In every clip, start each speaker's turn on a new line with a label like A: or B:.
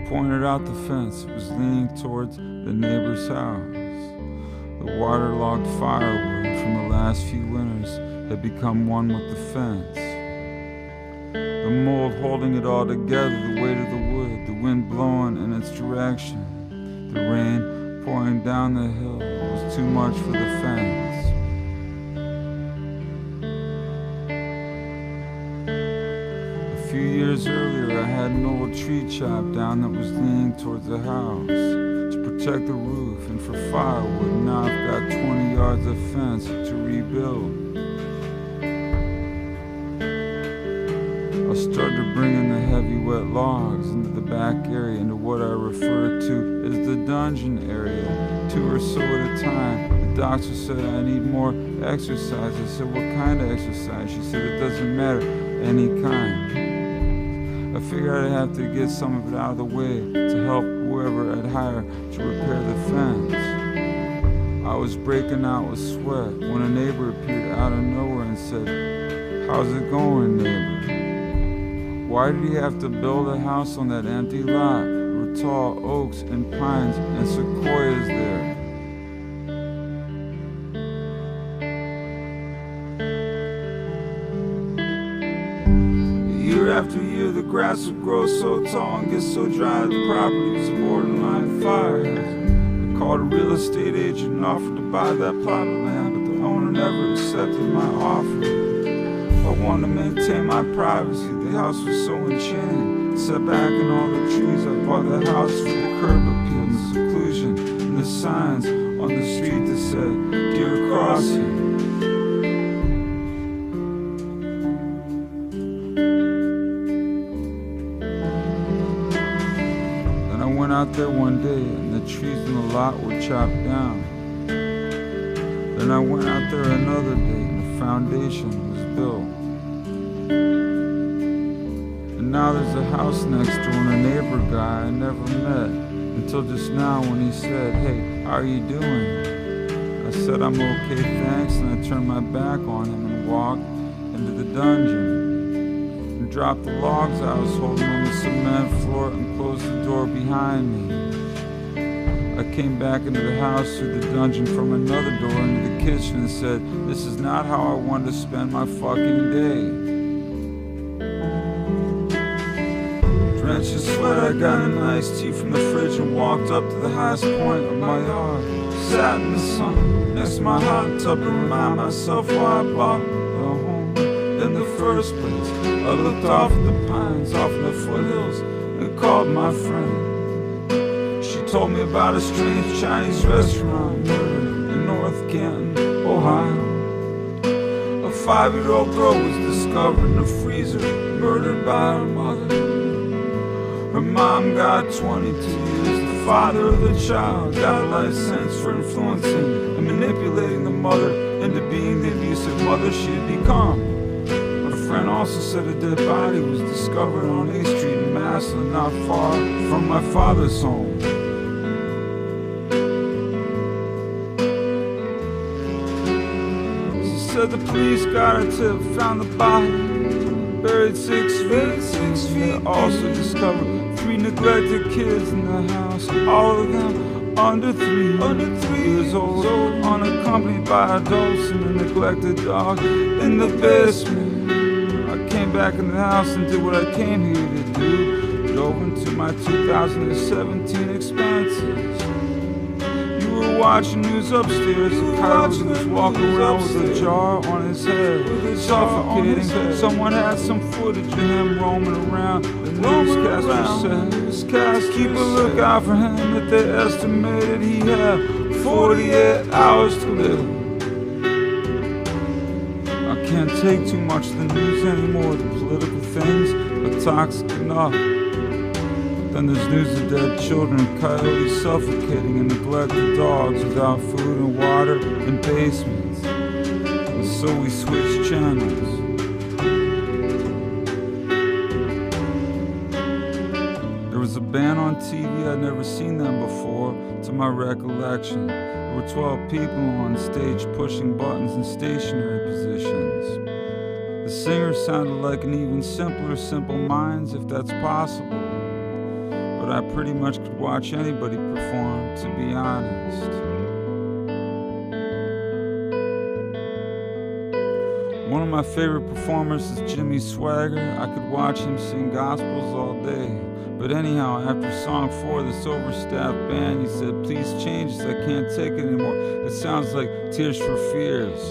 A: pointed out the fence. It was leaning towards the neighbor's house. The waterlogged firewood from the last few winters had become one with the fence. The mold holding it all together, the weight of the wood, the wind blowing in its direction, the rain pouring down the hill was too much for the fence. A few years earlier, I had an old tree chopped down that was leaning towards the house to protect the roof and for firewood. Now I've got 20 yards of fence to rebuild. I started to bring in the heavy wet logs into the back area, into what I refer to as the dungeon area, 2 or so at a time. The doctor said I need more exercise. I said, what kind of exercise? She said, it doesn't matter, any kind. I figured I'd have to get some of it out of the way to help whoever I'd hire to repair the fence. I was breaking out with sweat when a neighbor appeared out of nowhere and said, how's it going, neighbor? Why did he have to build a house on that empty lot? There were tall oaks and pines and sequoias there. Year after year, the grass would grow so tall and get so dry that the property was a borderline fire hazard. I called a real estate agent and offered to buy that plot of land, but the owner never accepted my offer. I wanted to maintain my privacy. The house was so enchanting. Set back in all the trees, I bought the house for the curb appeal and seclusion, and the signs on the street that said, Deer Crossing. Then I went out there one day, and the trees in the lot were chopped down. Then I went out there another day, and the foundation was built. And now there's a house next door and a neighbor guy I never met until just now when he said, hey, how are you doing? I said, I'm okay, thanks, and I turned my back on him and walked into the dungeon and dropped the logs I was holding on the cement floor and closed the door behind me. I came back into the house through the dungeon from another door into the kitchen and said, this is not how I wanted to spend my fucking day. Drenched in sweat, I got an iced tea from the fridge and walked up to the highest point of my yard. Sat in the sun next to my hot tub to remind myself why I bought a home in the first place. I looked off at the pines, off in the foothills, and called my friend. She told me about a strange Chinese restaurant murdered in North Canton, Ohio. A 5-year-old girl was discovered in a freezer, murdered by her mother. Her mom got 22 years. The father of the child got a life sentence for influencing and manipulating the mother into being the abusive mother she had become. My friend also said a dead body was discovered on A Street in McCaslin, not far from my father's home. She said the police got a tip, found the body buried 6 feet. They also discovered 3 neglected kids in the house, all of them under 3 years old, unaccompanied by adults, and a neglected dog in the basement. I came back in the house and did what I came here to do, dove into my 2017 expenses. You were watching news upstairs, a coyote was walking around with a jar on his head, suffocating. Someone had some footage of him roaming around. The newscaster said, keep a lookout for him, that they estimated he had 48 hours to live. I can't take too much of the news anymore. The political things are toxic enough. Then there's news of dead children, coyotes suffocating, and neglected dogs without food and water in basements. And so we switched channels. There was a band on TV, I'd never seen them before, to my recollection. There were 12 people on stage pushing buttons in stationary positions. The singer sounded like an even simpler Simple Minds, if that's possible. But but I pretty much could watch anybody perform, to be honest. One of my favorite performers is Jimmy Swagger. I could watch him sing gospels all day. But anyhow, after song 4, this overstaffed band, he said, "Please change this, I can't take it anymore. It sounds like Tears for Fears."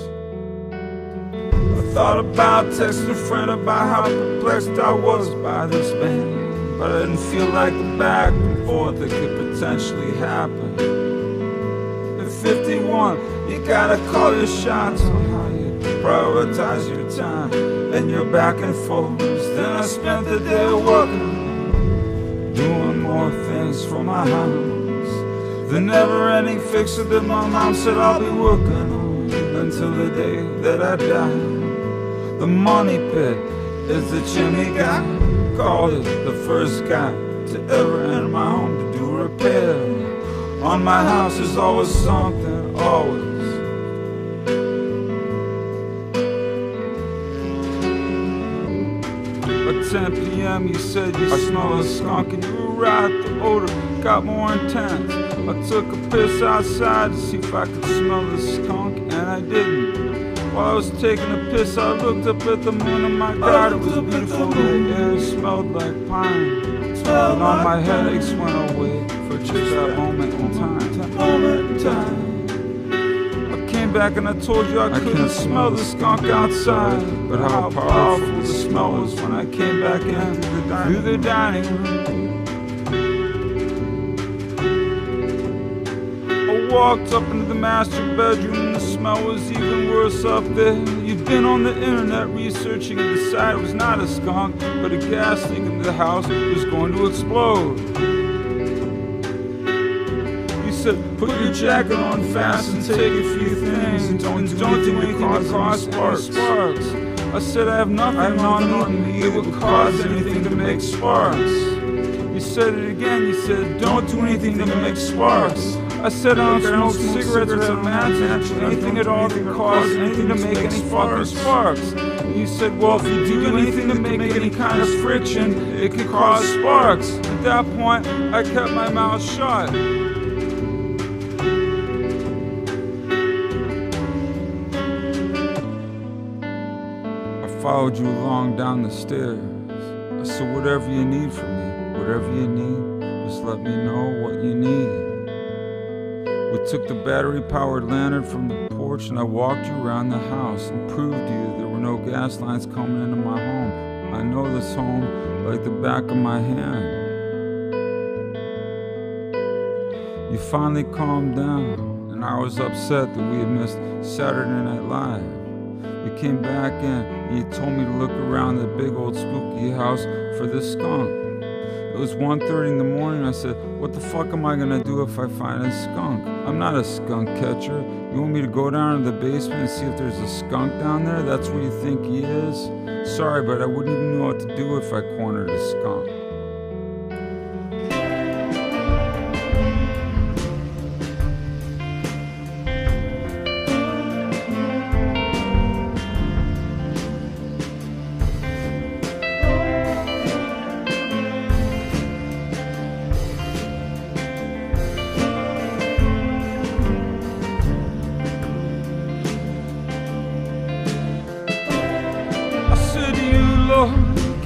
A: I thought about texting a friend about how perplexed I was by this band, but I didn't feel like the back and forth that could potentially happen. At 51, you gotta call your shots on how you prioritize your time and your back and forth. Then I spent the day working, doing more things for my house. The never-ending fixer that my mom said I'll be working on until the day that I die. The money pit is the chimney guy. Called it the first guy to ever enter my home to do repair. On my house there's always something, always. At 10 p.m. you said you smell a skunk, and you were right, the odor got more intense. I took a piss outside to see if I could smell the skunk, and I didn't. While I was taking a piss, I looked up at the moon, and my God, it was beautiful. The air smelled like pine, and all my headaches went away for just that moment in time. I came back and I told you I couldn't smell the skunk outside, but how powerful the smell was when I came back in through the dining room. I walked up into the master bedroom and the smell was even worse up there. You'd been on the internet researching and decided it was not a skunk, but a gas leak in the house was going to explode. Put your jacket on fast and take a few things, and don't do anything to cause sparks. I said I have nothing on me that would cause anything to make sparks. You said it again, you said don't do anything to make sparks. I said I don't smoke cigarettes or have matches, anything at all that cause anything to make any fucking sparks. And you said, well, if you do anything to make any kind of friction, it could cause sparks. At that point, I kept my mouth shut. Followed you along down the stairs. I said, whatever you need from me, whatever you need, just let me know what you need. We took the battery-powered lantern from the porch and I walked you around the house and proved to you there were no gas lines coming into my home. I know this home like the back of my hand. You finally calmed down and I was upset that we had missed Saturday Night Live. We came back in and you told me to look around the big old spooky house for this skunk. It was 1:30 in the morning. I said, what the fuck am I gonna do if I find a skunk? I'm not a skunk catcher. You want me to go down to the basement and see if there's a skunk down there? That's where you think he is? Sorry, but I wouldn't even know what to do if I cornered a skunk.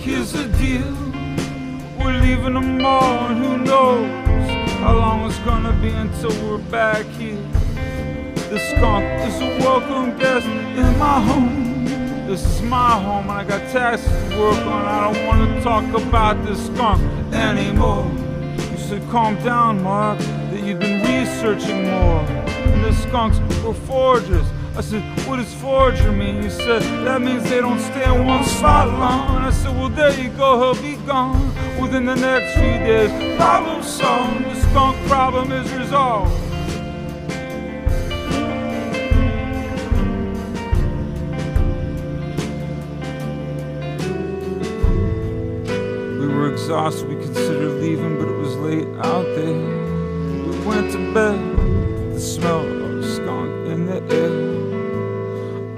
A: Here's the deal, we're leaving tomorrow and who knows how long it's gonna be until we're back here. The skunk is a welcome guest in my home. This is my home and I got taxes to work on. I don't want to talk about this skunk anymore. You said calm down, Mark, that you've been researching more, and the skunks were foragers. I said, what does forager mean? You said, that means they don't stay in one spot long. I said, well, there you go, he'll be gone within the next few days. Problem solved, the skunk problem is resolved. We were exhausted, we considered leaving, but it was late out there. We went to bed, the smell of skunk in the air.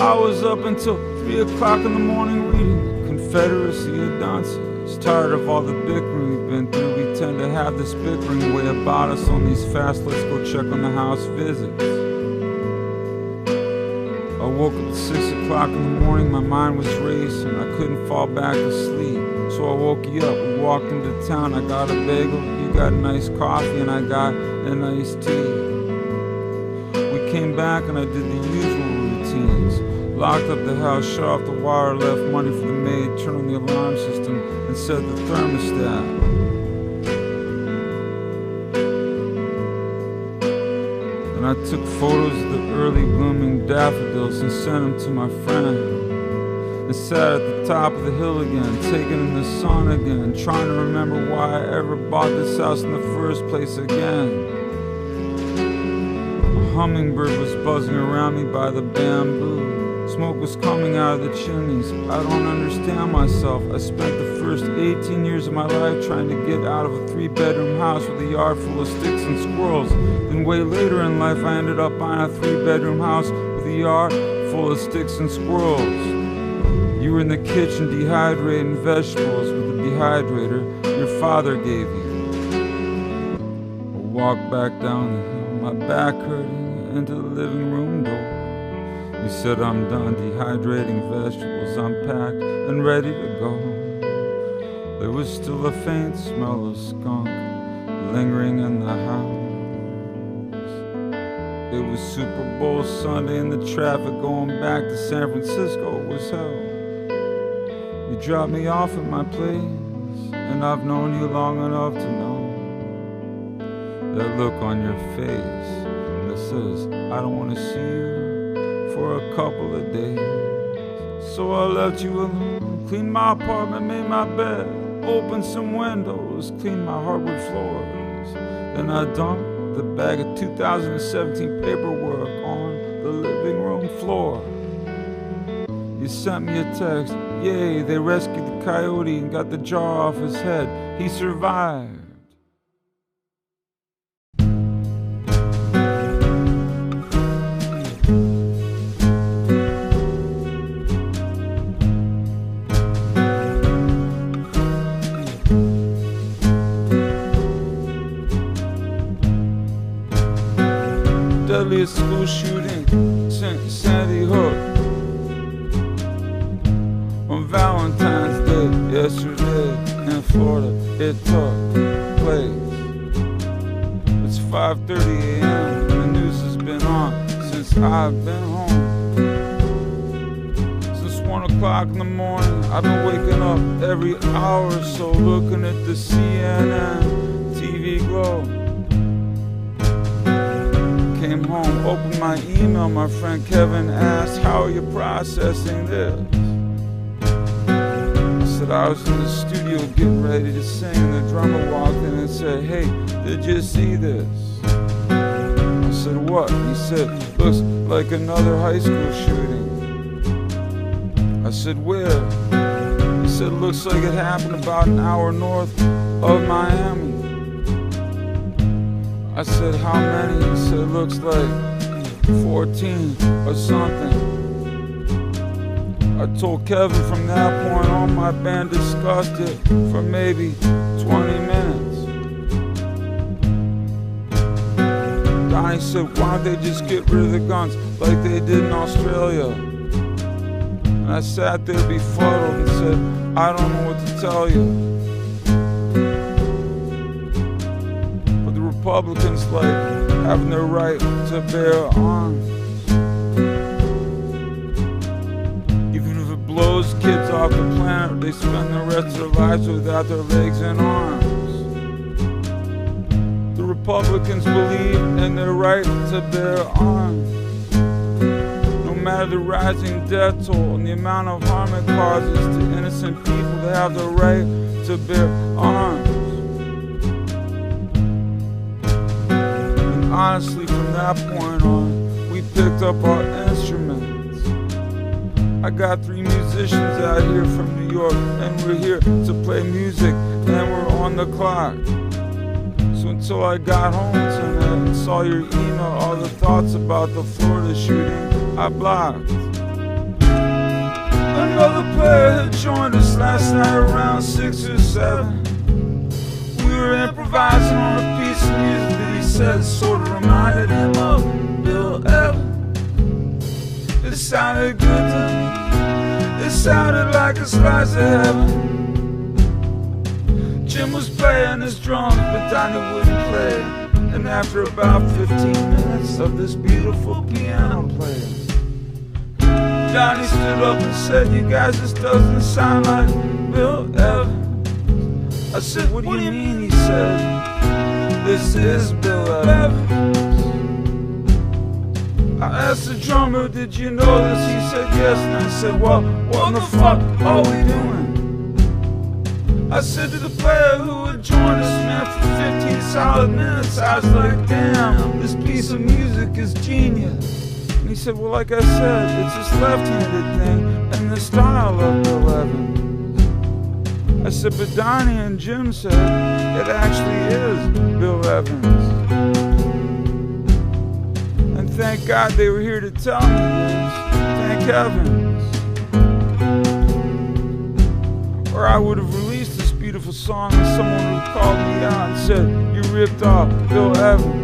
A: I was up until 3 o'clock in the morning reading Confederacy of Dunces. Tired of all the bickering we've been through, we tend to to have this bickering way about us on these fast let's go check on the house visits. I woke up at 6 o'clock in the morning, my mind was racing, I couldn't fall back asleep. So I woke you up, we walked into town, I got a bagel, you got a nice coffee, and I got a nice tea. We came back and I did the usual routines. Locked up the house, shut off the water, left money for the maid, turned on the alarm system, and set the thermostat. And I took photos of the early blooming daffodils and sent them to my friend. And sat at the top of the hill again, taking in the sun again, trying to remember why I ever bought this house in the first place again. A hummingbird was buzzing around me by the bamboo. Smoke was coming out of the chimneys. I don't understand myself. I spent the first 18 years of my life trying to get out of a 3-bedroom house with a yard full of sticks and squirrels. Then way later in life I ended up buying a 3-bedroom house with a yard full of sticks and squirrels. You were in the kitchen dehydrating vegetables with the dehydrator your father gave you. I walked back down the hill, my back hurting, into the living room door. You said I'm done dehydrating vegetables, I'm packed and ready to go. There was still a faint smell of skunk lingering in the house. It was Super Bowl Sunday and the traffic going back to San Francisco was hell. You dropped me off at my place, and I've known you long enough to know that look on your face that says I don't want to see you for a couple of days. So I left you alone, cleaned my apartment, made my bed, opened some windows, cleaned my hardwood floors. Then I dumped the bag of 2017 paperwork on the living room floor. You sent me a text, yay, they rescued the coyote and got the jaw off his head. He survived. Deadliest school shooting since Sandy Hook. On Valentine's Day, yesterday in Florida, it took place. It's 5:30 a.m. and the news has been on since I've been home. Since 1 o'clock in the morning, I've been waking up every hour or so, looking at the CNN TV globe. Came home, opened my email, my friend Kevin asked, how are you processing this? I said I was in the studio getting ready to sing, and the drummer walked in and said, hey, did you see this? I said, what? He said, looks like another high school shooting. I said, where? He said, looks like it happened about an hour north of Miami. I said, how many? He said, looks like 14 or something. I told Kevin from that point on my band discussed it for maybe 20 minutes. Donny said, why don't they just get rid of the guns like they did in Australia? And I sat there befuddled and said, I don't know what to tell you. Republicans like having their right to bear arms. Even if it blows kids off the planet, they spend the rest of their lives without their legs and arms. The Republicans believe in their right to bear arms. No matter the rising death toll and the amount of harm it causes to innocent people, they have the right to bear arms. Honestly, from that point on, we picked up our instruments. I got 3 musicians out here from New York, and we're here to play music, and we're on the clock. So until I got home tonight and saw your email, all the thoughts about the Florida shooting, I blocked. Another player had joined us last night around 6 or 7. We we were improvising on a piece of music that he said sort of reminded him of Bill Evans. It sounded good to me. It sounded like a slice of heaven. Jim was playing his drums, but Donny wouldn't play. And after about 15 minutes of this beautiful piano playing, Donny stood up and said, "You guys, this doesn't sound like Bill Evans." I said, "What do you mean?" He said, "This is Bill Evans." I asked the drummer, "Did you know this?" He said, "Yes." And I said, "Well, what in the fuck are we doing?" I said to the player who had joined us, man, for 15 solid minutes, I was like, "Damn, this piece of music is genius." And he said, "Well, like I said, it's this left-handed thing and the style of Bill Evans." I said, "But Donny and Jim said it actually is Bill Evans." And thank God they were here to tell me this. Thank heavens. Or I would have released this beautiful song and someone would have called me out and said, "You ripped off Bill Evans."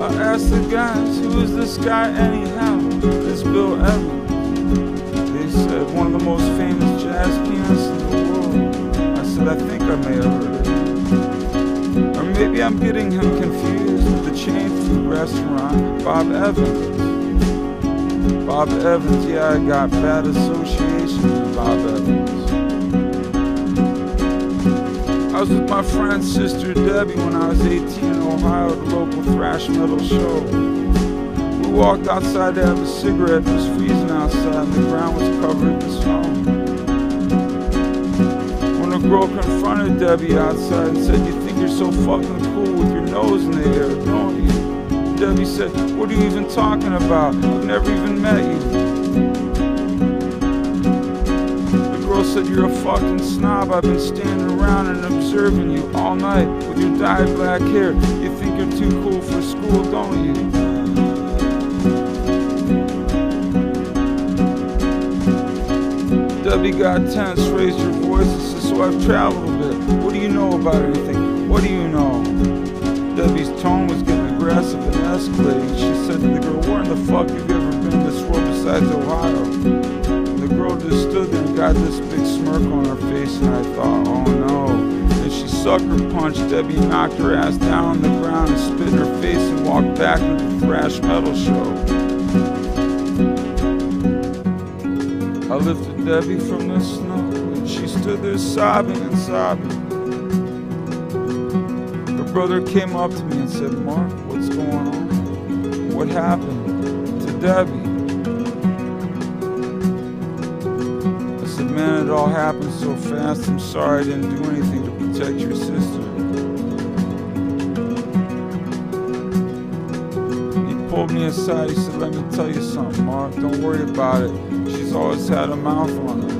A: I asked the guys, "Who is this guy anyhow?" It's Bill Evans. They said, "One of the most famous jazz pianists in the world." I said, "I think I may have heard it." Or maybe I'm getting him confused with the chain food restaurant, Bob Evans. Bob Evans, yeah, I got bad associations with Bob Evans. I was with my friend's sister Debbie when I was 18 in Ohio at a local thrash metal show. We walked outside to have a cigarette. It was freezing outside and the ground was covered in snow. When a girl confronted Debbie outside and said, "You think you're so fucking cool with your nose in the air, don't you?" Debbie said, "What are you even talking about? I've never even met you." The girl said, "You're a fucking snob. I've been standing around and observing you all night with your dyed black hair. You think you're too cool for school, don't you?" Debbie got tense, raised her voice and said, "So I've traveled a bit. What do you know about anything? What do you know?" Debbie's tone was getting aggressive and escalating. She said to the girl, "Where in the fuck have you ever been this road besides Ohio?" And the girl just stood there and got this big smirk on her face, and I thought, oh no. And she sucker punched Debbie, knocked her ass down on the ground and spit in her face and walked back to the thrash metal show. I lifted Debbie from the snow and she stood there sobbing and sobbing. Her brother came up to me and said, "Mark, what's going on? What happened to Debbie?" I said, "Man, it all happened so fast. I'm sorry I didn't do anything to protect your sister." He pulled me aside. He said, "Let me tell you something, Mark. Don't worry about it. She's always had a mouth on her."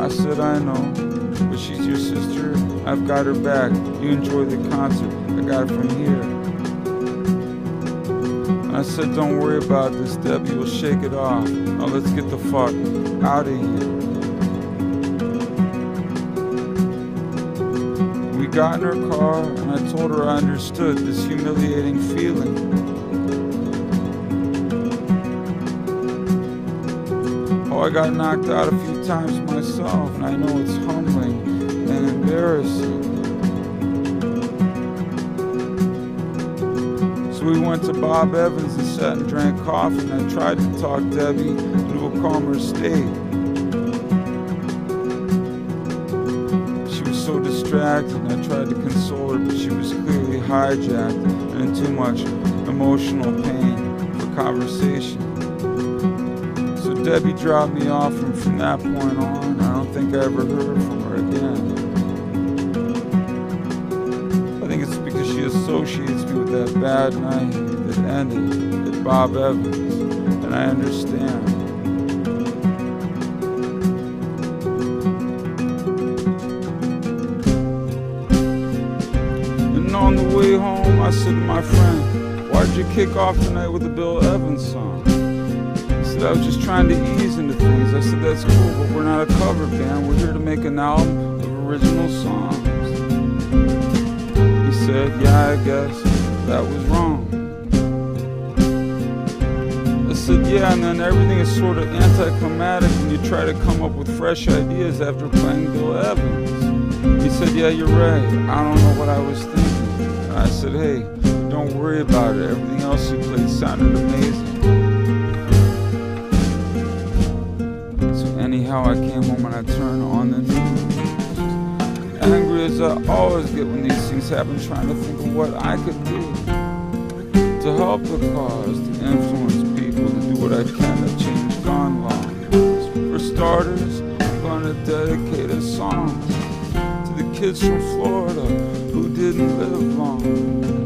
A: I said, "I know, but she's your sister. I've got her back. You enjoy the concert. I got it from here." I said, "Don't worry about this, Debbie. We'll shake it off. Now let's get the fuck out of here." We got in her car and I told her I understood this humiliating feeling. Oh, I got knocked out a few times myself, and I know it's humbling and embarrassing. So we went to Bob Evans and sat and drank coffee, and I tried to talk Debbie into a calmer state. She was so distracted, and I tried to console her, but she was clearly hijacked and in too much emotional pain for conversation. So Debbie dropped me off, and from that point on, I don't think I ever heard from her again. I think it's because she associates me with that bad night that ended at Bob Evans, and I understand. And on the way home, I said to my friend, "Why'd you kick off tonight with the Bill Evans song?" said, I was just trying to ease into things. I said, that's cool, but we're not a cover band. We're here to make an album of original songs. He said, yeah, I guess that was wrong. I said, yeah, and then everything is sort of anticlimactic when you try to come up with fresh ideas after playing Bill Evans. He said, yeah, you're right. I don't know what I was thinking. I said, hey, don't worry about it. Everything else you played sounded amazing. So anyhow, I came home and I turned on the news. Angry as I always get when these things happen, trying to think of what I could do to help the cause, to influence people, to do what I can to change gun laws. For starters, I'm gonna dedicate a song to the kids from Florida who didn't live long,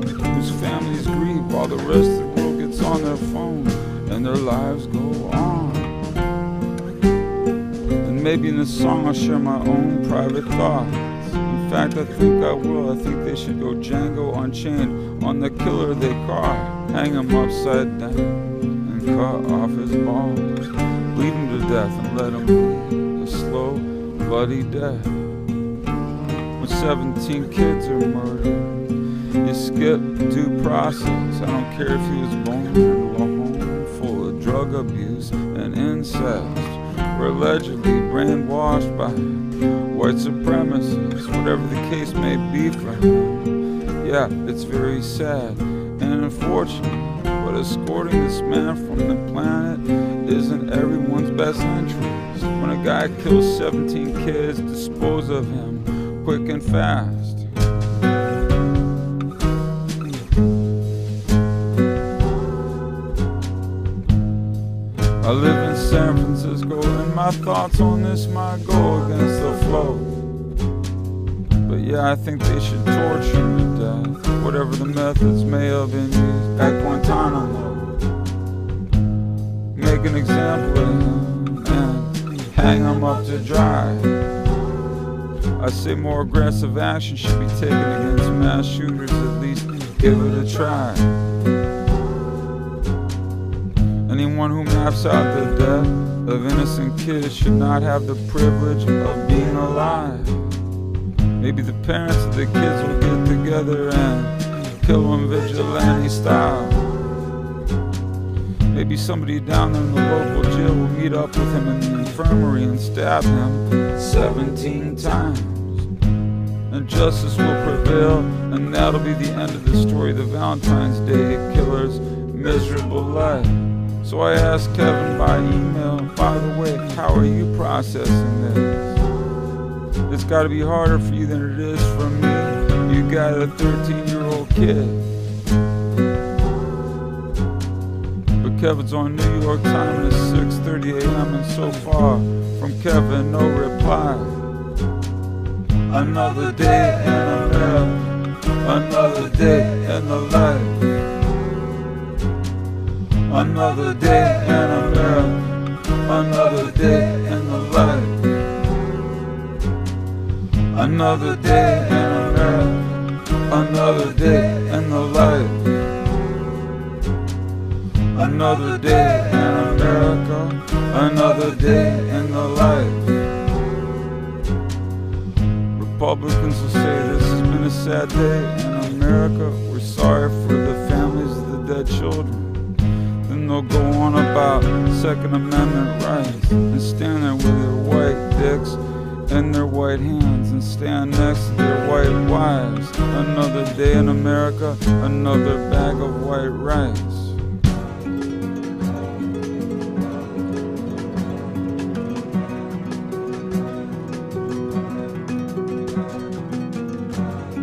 A: whose families grieve while the rest of the world gets on their phone and their lives go on. And maybe in this song I'll share my own private thoughts. In fact, I think I will. I think they should go Django Unchained on the killer they caught, hang him upside down and cut off his balls, bleed him to death and let him bleed a slow, bloody death. When 17 kids are murdered, you skip due process. I don't care if he was born into a home full of drug abuse and incest, or allegedly brainwashed by white supremacists, whatever the case may be for him. Yeah, it's very sad and unfortunate, but escorting this man from the planet isn't everyone's best interest. When a guy kills 17 kids, dispose of him quick and fast. I live in San Francisco and my thoughts on this might go against the flow. But yeah, I think they should torture him to death, whatever the methods may have been used at Guantanamo. Make an example of him and hang him up to dry. I say more aggressive action should be taken against mass shooters, at least give it a try. Anyone who maps out the death of innocent kids should not have the privilege of being alive. Maybe the parents of the kids will get together and kill them vigilante style. Maybe somebody down there in the local jail will meet up with him in the infirmary and stab him 17 times. And justice will prevail, and that'll be the end of the story, the Valentine's Day killer's miserable life. So I asked Kevin by email, by the way, how are you processing this? It's gotta be harder for you than it is for me. You got a 13-year-old kid. But Kevin's on New York time and it's 6:30 a.m. and so far from Kevin, no reply. Another day in America, another day in the life. Another day in America, another day in the life. Another day in America, another day in the life. Another day in America, another day in the life. Republicans will say this has been a sad day in America. We're sorry for the families of the dead children. Then they'll go on about Second Amendment rights and stand there with their white dicks in their white hands and stand next to their white wives. Another day in America, another bag of white rice.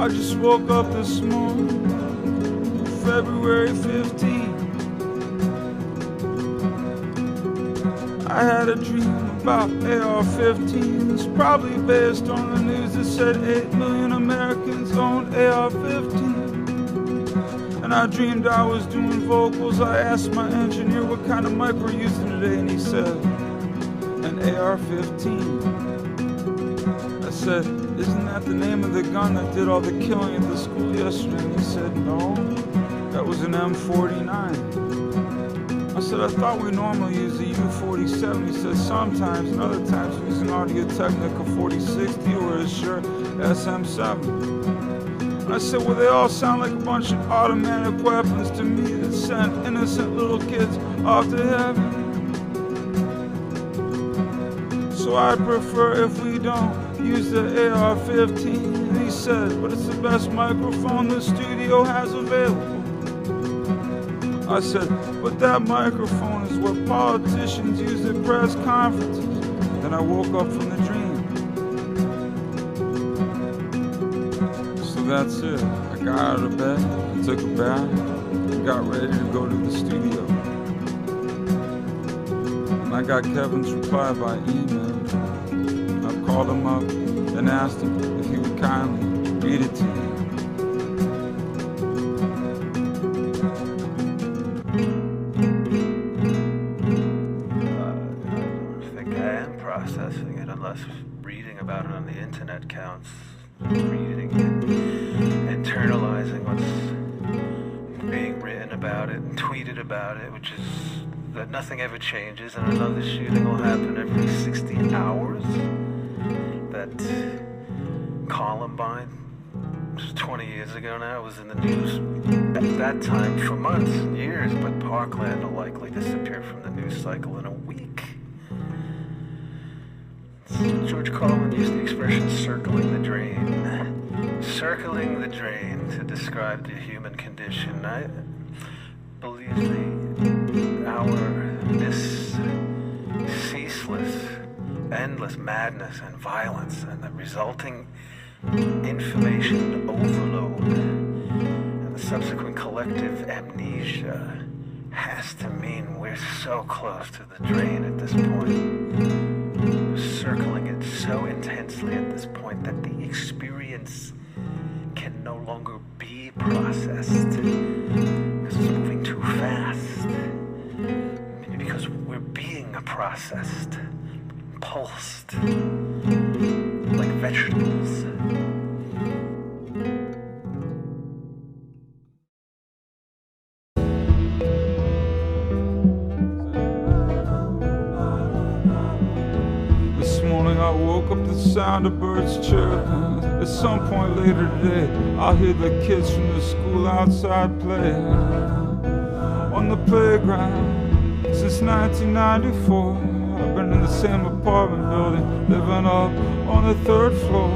A: I just woke up this morning, February 15th. I had a dream about AR-15s, probably based on the news that said 8 million Americans owned AR-15. And I dreamed I was doing vocals. I asked my engineer what kind of mic we're using today, and he said, an AR-15. I said, isn't that the name of the gun that did all the killing at the school yesterday? And he said, no, that was an M49. I said, I thought we normally use the U47. He said, sometimes, and other times we use an Audio-Technica 4060 or a Shure SM7. I said, well, they all sound like a bunch of automatic weapons to me that send innocent little kids off to heaven. So I prefer if we don't use the AR-15. And he said, but it's the best microphone the studio has available. I said, but that microphone is what politicians use at press conferences. Then I woke up from the dream. So that's it. I got out of bed, I took a bath, and got ready to go to the studio. And I got Kevin's reply by email. I called him up and asked him if he would kindly read it to me.
B: Processing it, unless reading about it on the internet counts. Reading it, internalizing what's being written about it and tweeted about it, which is that nothing ever changes and another shooting will happen every 60 hours. That Columbine, which was 20 years ago now, was in the news at that time for months and years, but Parkland will likely disappear from the news cycle in a week. George Carlin used the expression circling the drain. Circling the drain to describe the human condition. I believe this ceaseless, endless madness and violence and the resulting information overload and the subsequent collective amnesia has to mean we're so close to the drain at this point. Circling it so intensely at this point that the experience can no longer be processed because it's moving too fast. Maybe because we're being processed, pulsed, like vegetables.
A: I woke up the sound of birds chirping. At some point later today, I'll hear the kids from the school outside playing on the playground. Since 1994, I've been in the same apartment building, living up on the 3rd floor.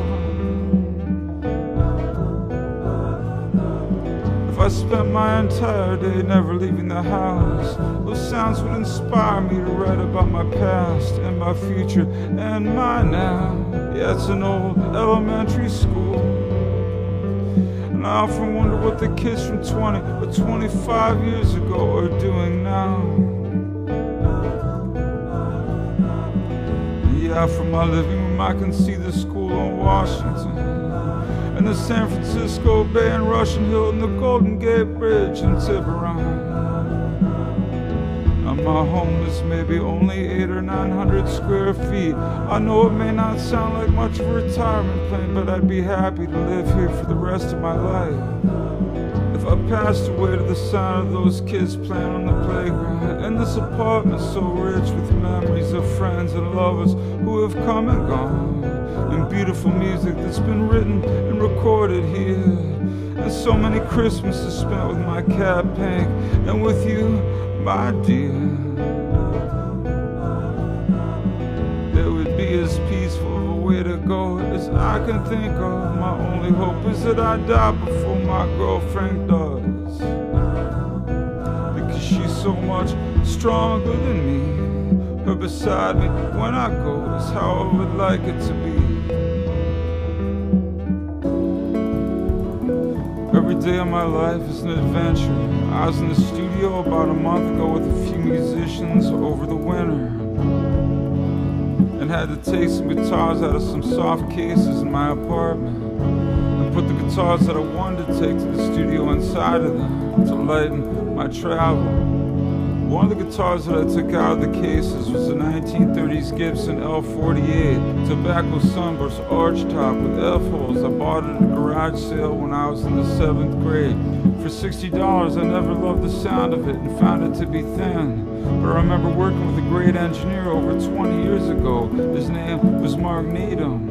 A: If I spent my entire day never leaving the house, those sounds would inspire me to write about my past and my future and my now. Yeah, it's an old elementary school, and I often wonder what the kids from 20 or 25 years ago are doing now. Yeah, from my living room I can see the school on Washington and the San Francisco Bay and Russian Hill and the Golden Gate Bridge in Tiburon. Now my home is maybe only 800 or 900 square feet. I know it may not sound like much of a retirement plan, but I'd be happy to live here for the rest of my life. If I passed away to the sound of those kids playing on the playground, and this apartment so rich with memories of friends and lovers who have come and gone, and beautiful music that's been written and recorded here, and so many Christmases spent with my cat Pink and with you, my dear. It would be as peaceful of a way to go as I can think of. My only hope is that I die before my girlfriend does, because she's so much stronger than me. Her beside me when I go is how I would like it to be. Every day of my life is an adventure. I was in the studio about a month ago with a few musicians over the winter, and had to take some guitars out of some soft cases in my apartment and put the guitars that I wanted to take to the studio inside of them to lighten my travel. One of the guitars that I took out of the cases was a 1930s Gibson L48 tobacco sunburst arch top with F-holes. I bought it at a garage sale when I was in the 7th grade. For $60, I never loved the sound of it and found it to be thin. But I remember working with a great engineer over 20 years ago. His name was Mark Needham,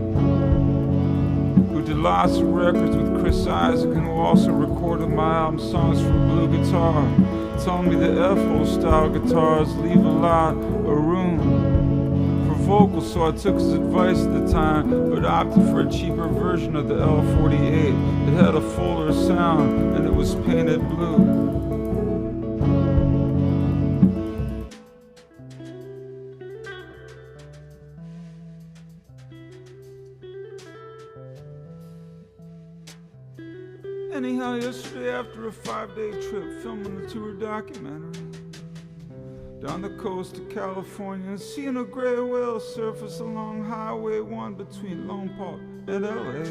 A: who did lots of records with Chris Isaac and who also recorded my album Songs for Blue Guitar, telling me that F-hole style guitars leave a lot of room for vocals, so I took his advice at the time, but opted for a cheaper version of the L48. It had a fuller sound and it was painted blue. Anyhow, yesterday after a 5-day trip filming a tour documentary down the coast of California and seeing a gray whale surface along Highway 1 between Lone Pine and LA,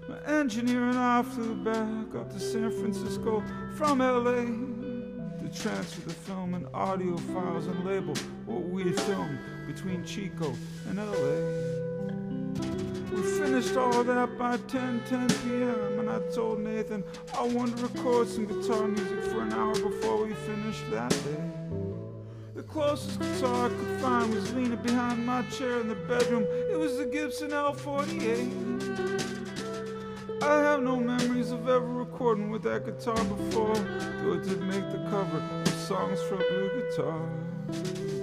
A: my engineer and I flew back up to San Francisco from LA to transfer the film and audio files and label what we filmed between Chico and LA. We finished all that by 10 p.m. and I told Nathan I wanted to record some guitar music for an hour before we finished that day. The closest guitar I could find was leaning behind my chair in the bedroom. It was the Gibson L48. I have no memories of ever recording with that guitar before, though it did make the cover of Songs for a Blue Guitar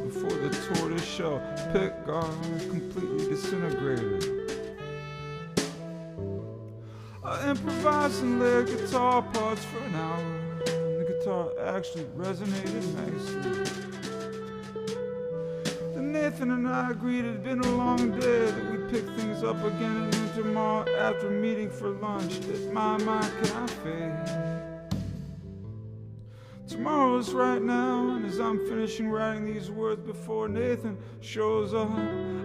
A: before the tortoiseshell pickguard completely disintegrated. I improvised and laid guitar parts for an hour, and the guitar actually resonated nicely. Then Nathan and I agreed it had been a long day, that we'd pick things up again and then tomorrow after meeting for lunch at My Cafe. Tomorrow is right now, and as I'm finishing writing these words before Nathan shows up,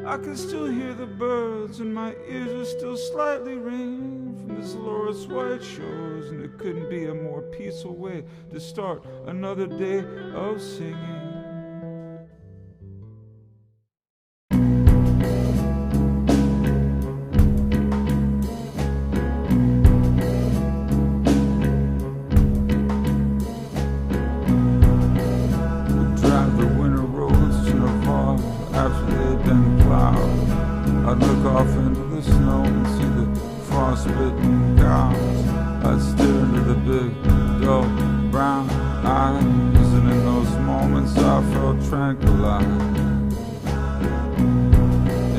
A: I can still hear the birds and my ears are still slightly ringed from the Dolores White shows, and it couldn't be a more peaceful way to start another day of singing. I'd look off into the snow and see the frostbitten cows. I'd stare into the big, dull, brown eyes, and in those moments I felt tranquilized.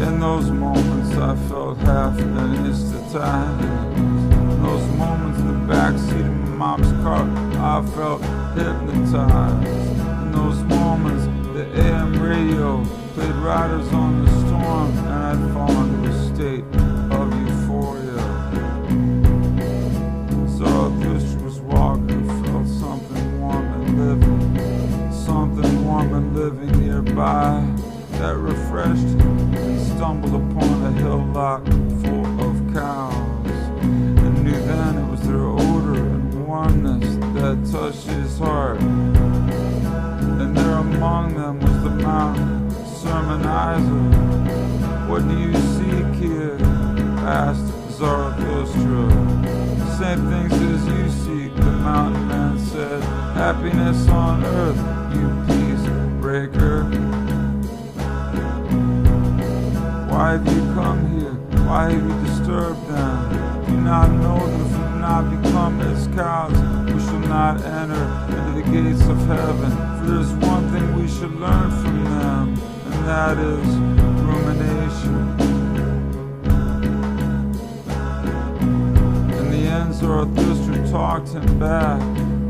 A: In those moments I felt half anesthetized. In those moments, the backseat of my mom's car, I felt hypnotized. In those moments, the AM radio played Riders on the Storm, and I'd fallen into a state of euphoria. Zarathustra was walking and felt something warm and living, something warm and living nearby that refreshed him, and stumbled upon a hillock full of cows, and knew then it was their odor and warmness that touched his heart. And there among them was the mountain sermonizer. What do you seek here? Asked Zarathustra. Same things as you seek, the mountain man said. Happiness on earth, you peace breaker. Why have you come here? Why have you disturbed them? Do you not know that if we do not become as cows, we shall not enter into the gates of heaven? For there's one thing we should learn from them, and that is rumination. In the end, Zarathustra talked him back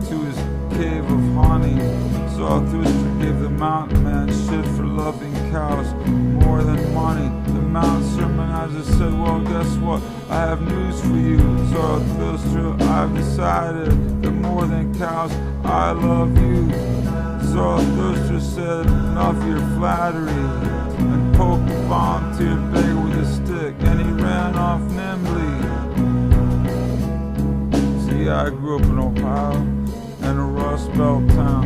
A: to his cave of honey. Zarathustra gave the mountain man shit for loving cows more than money. The mountain sermonizer said, well, guess what? I have news for you, Zarathustra. I've decided that more than cows, I love you. Zarathustra said, enough of your flattery, and poked the volunteer beggar with a stick, and he ran off nimbly. See, I grew up in Ohio, in a Rust Belt town.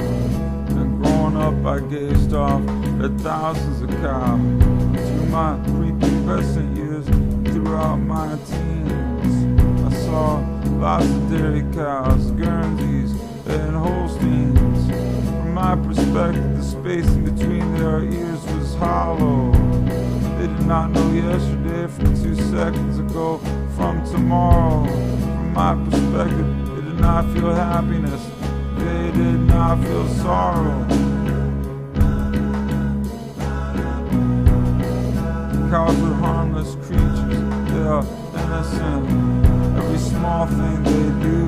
A: up, I gazed off at thousands of cows through my prepubescent years, throughout my teens. I saw lots of dairy cows, Guernseys, and Holsteins. From my perspective, the space in between their ears was hollow. They did not know yesterday from 2 seconds ago, from tomorrow. From my perspective, they did not feel happiness. They did not feel sorrow. Cows are harmless creatures, they are innocent. Every small thing they do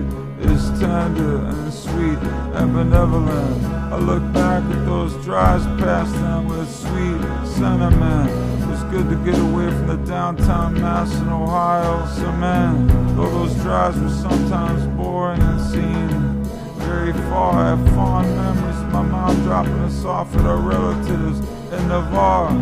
A: is tender and sweet and benevolent. I look back at those drives past them with sweet sentiment. It was good to get away from the downtown mass in Ohio cement. Though those drives were sometimes boring and seemed very far, I have fond memories of my mom dropping us off at our relatives in Navarre.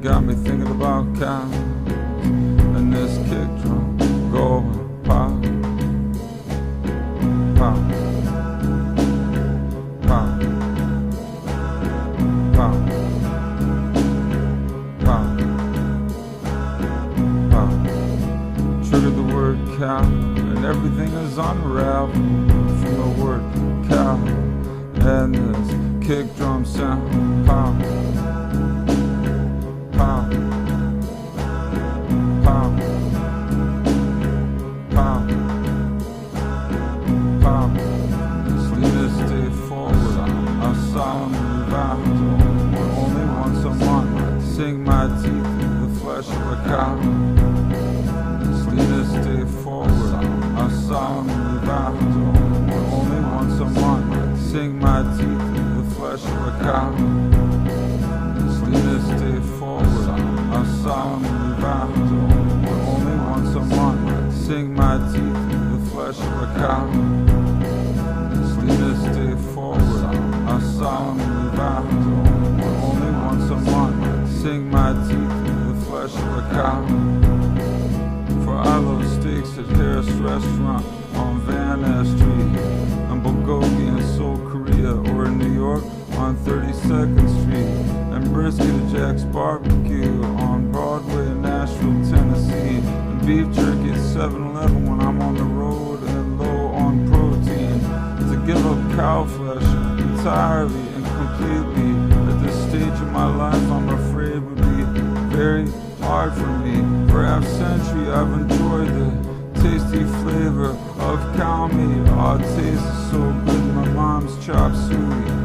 A: Got me thinking about cows and this kick drum going pop, pop, pop, pop, pop, pop. Triggered the word cow and everything is unraveled from the word cow and this kick drum sound. Pop. Pop, pop, pop, pop. This leaders stay forward. I solemnly vow to only once a month sink my teeth into the flesh of a cow. This leaders stay forward. I solemnly vow to only once a month sink my teeth into the flesh of a cow. Leaders stay forward. I solemnly vow to only once a month sink my teeth into the flesh of a cow. Leaders stay forward. I solemnly vow to only once a month sink my teeth into the flesh of a cow. For I love steaks at Harris Restaurant on Van Ness Street, in Bulgogi in Seoul, Korea, or in New York on 32nd Street, and brisket at Jack's Barbecue on Broadway in Nashville, Tennessee, and beef jerky at 7-Eleven when I'm on the road and low on protein. To give up cow flesh entirely and completely at this stage of my life, I'm afraid would be very hard for me. For half century I've enjoyed the tasty flavor of cow meat. Oh, it tastes so good in my mom's chop suey.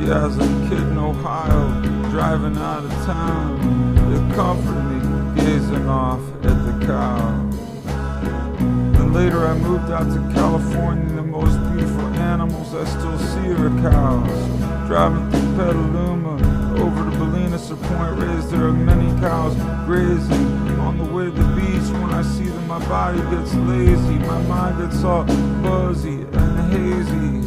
A: As a kid in Ohio, driving out of town, it comforted me gazing off at the cows. Then later I moved out to California, and the most beautiful animals I still see are cows. Driving through Petaluma, over to Bolinas or Point Reyes, there are many cows grazing. And on the way to the beach, when I see them, my body gets lazy, my mind gets all buzzy and hazy.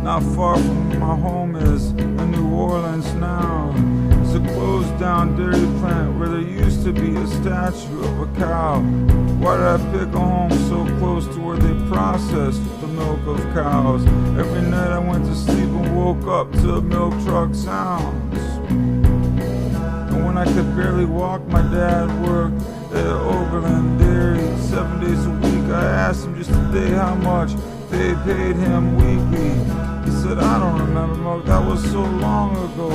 A: Not far from my home is in New Orleans now. It's a closed down dairy plant where there used to be a statue of a cow. Why did I pick a home so close to where they processed the milk of cows? Every night I went to sleep and woke up to milk truck sounds. And when I could barely walk, my dad worked at Oberlin Dairy 7 days a week. I asked him just today how much they paid him weekly. He said, I don't remember, Mark, that was so long ago.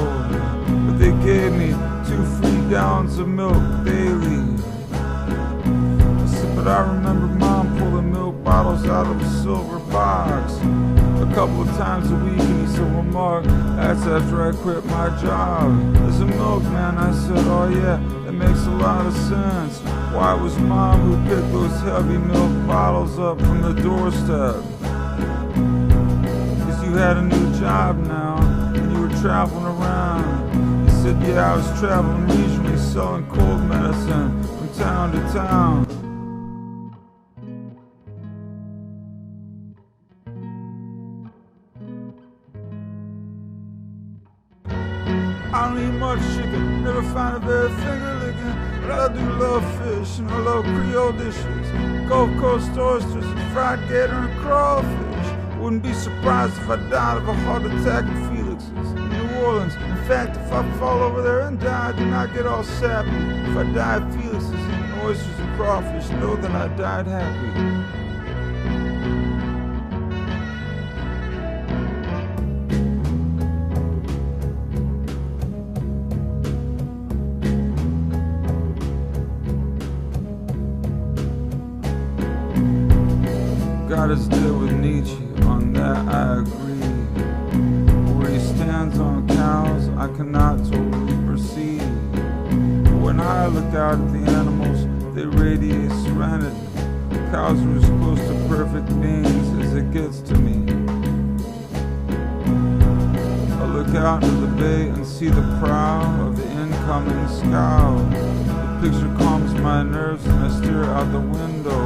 A: But they gave me 2 free gallons of milk daily. I said, but I remember Mom pulling milk bottles out of a silver box a couple of times a week. And he said, well, Mark, that's after I quit my job as a milkman. I said, oh yeah, it makes a lot of sense. Why it was Mom who picked those heavy milk bottles up from the doorstep. You had a new job now, and you were traveling around said, yeah, I was traveling regionally selling cold medicine from town to town. I don't eat much chicken, never find a very finger licking, but I do love fish and I love Creole dishes, Gulf Coast oysters, fried gator and crawfish. Wouldn't be surprised if I died of a heart attack in Felix's in New Orleans. In fact, if I fall over there and die, I do not get all sappy. If I die at Felix's eating oysters and crawfish, know that I died happy. Got his deal with Nietzsche, on that I agree. Where he stands on cows, I cannot totally perceive. When I look out at the animals, they radiate serenity. Cows are as close to perfect beings as it gets to me. I look out into the bay and see the prow of the incoming scow. The picture calms my nerves and I stare out the window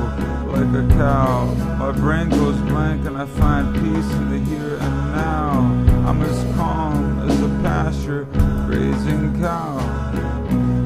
A: like a cow. My brain goes blank and I find peace in the here and now. I'm as calm as a pasture grazing cow.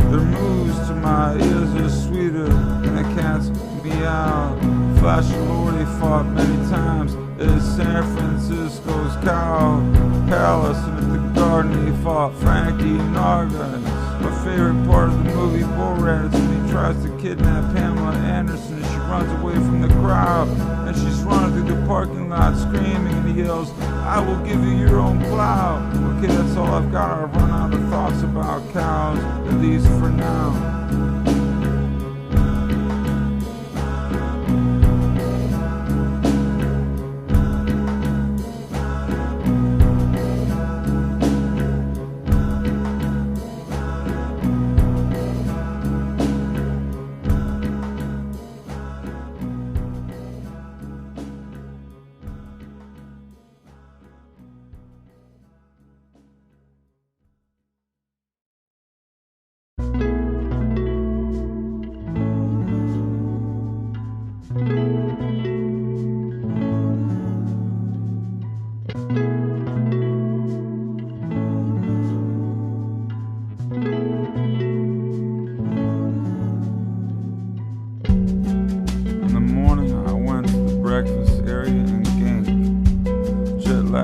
A: Their moves to my ears are sweeter than the cat's meow. Flash Lordy fought many times at San Francisco's cow palace, and at the garden he fought Frankie Nargis. My favorite part of the movie Borat is when he tries to kidnap Pamela Anderson as she runs away from the crowd, and she's running through the parking lot screaming, and he yells, "I will give you your own plow." Okay, that's all I've got. I've run out of thoughts about cows, at least for now.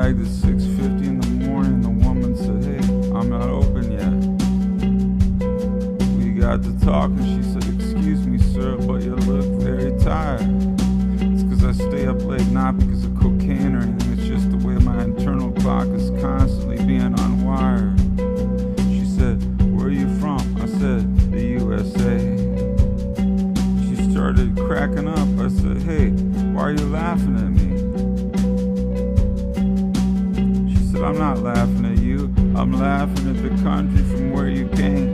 A: At 6:50 in the morning, the woman said, "Hey, I'm not open yet." We got to talking. She said, "Excuse me, sir, but you look very tired." It's because I stay up late, not because of cocaine or anything. It's just the way my internal clock is constantly being unwired. She said, "Where are you from?" I said, "The USA." She started cracking up. I said, "Hey, why are you laughing at me?" "I'm not laughing at you, I'm laughing at the country from where you came."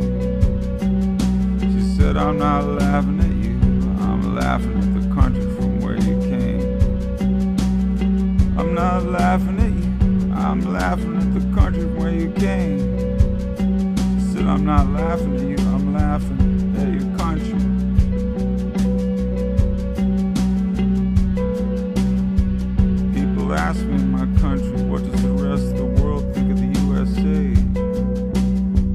A: She said, "I'm not laughing at you, I'm laughing at the country from where you came." "I'm not laughing at you, I'm laughing at the country from where you came." She said, "I'm not laughing at you, I'm laughing at your country." People ask me in my country, what does the rest of the world think of the USA?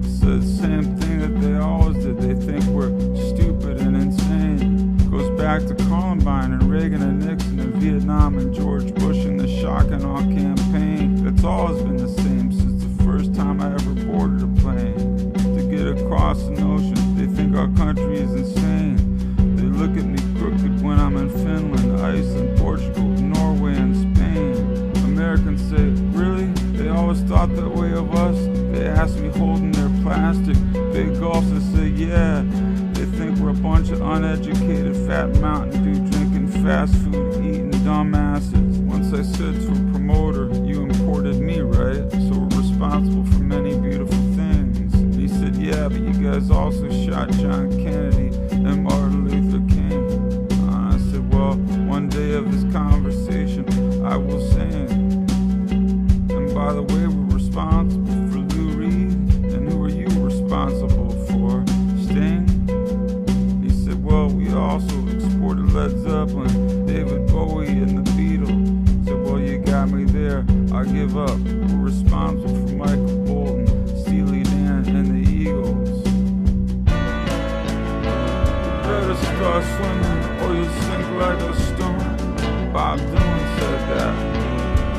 A: I said the same thing that they always did. They think we're stupid and insane. Goes back to Columbine and Reagan and Nixon and Vietnam and George Bush and the shock and awe campaign. It's always been the same since the first time I ever boarded a plane. To get across an ocean, they think our country is insane. They look at me crooked when I'm in Finland, Iceland, Portugal, Norway and Spain. Americans say, "Really? They always thought that way of us?" They ask me holding their plastic big gulps. I say, "Yeah." They think we're a bunch of uneducated fat Mountain Dew drinking fast food eating dumbasses. Once I said to a promoter, "You imported me, right? So we're responsible for many beautiful things." And he said, "Yeah, but you guys also shot John Kennedy and Martin Luther King." I said, "Well, one day of this conversation I will sing. And by the way, we're responsible for Lou Reed. And who are you, start swimming or you'll sink like a stone. Bob Dylan said that.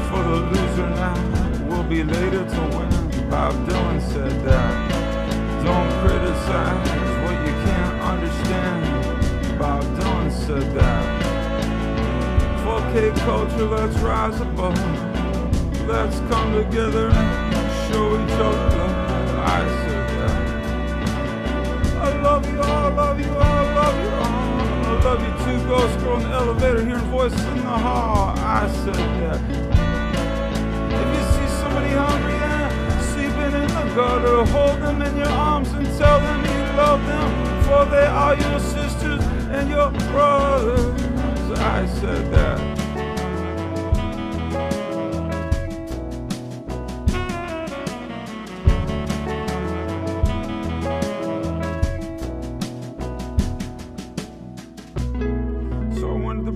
A: For the loser now will be later to win. Bob Dylan said that. Don't criticize what you can't understand. Bob Dylan said that. For K-culture, let's rise above. Let's come together and show each other love. I said that. I love you all, love you all, love you all. I love you too, ghost girl in the elevator, hearing voices in the hall. I said that. If you see somebody hungry and sleeping in the gutter, hold them in your arms and tell them you love them, for they are your sisters and your brothers. I said that.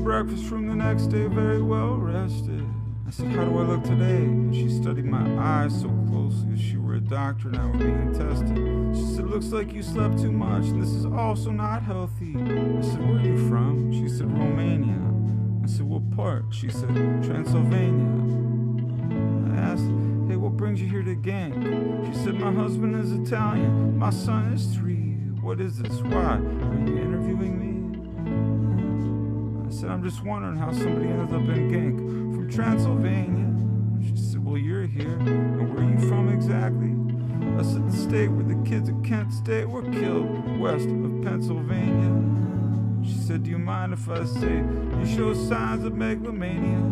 A: Breakfast room the next day, very well rested. I said, how do I look today? And she studied my eyes so closely as she were a doctor and I were being tested. She said, looks like you slept too much and this is also not healthy. I said, where are you from? She said, Romania. I said, what part? She said, Transylvania. I asked, hey, what brings you here to Gank? She said, my husband is Italian, my son is 3. What is this? Why? Are you interviewing me? I said, I'm just wondering how somebody ended up in Gank from Transylvania. She said, well, you're here. And where are you from exactly? I said, the state where the kids at Kent State were killed, west of Pennsylvania. She said, do you mind if I say you show signs of megalomania?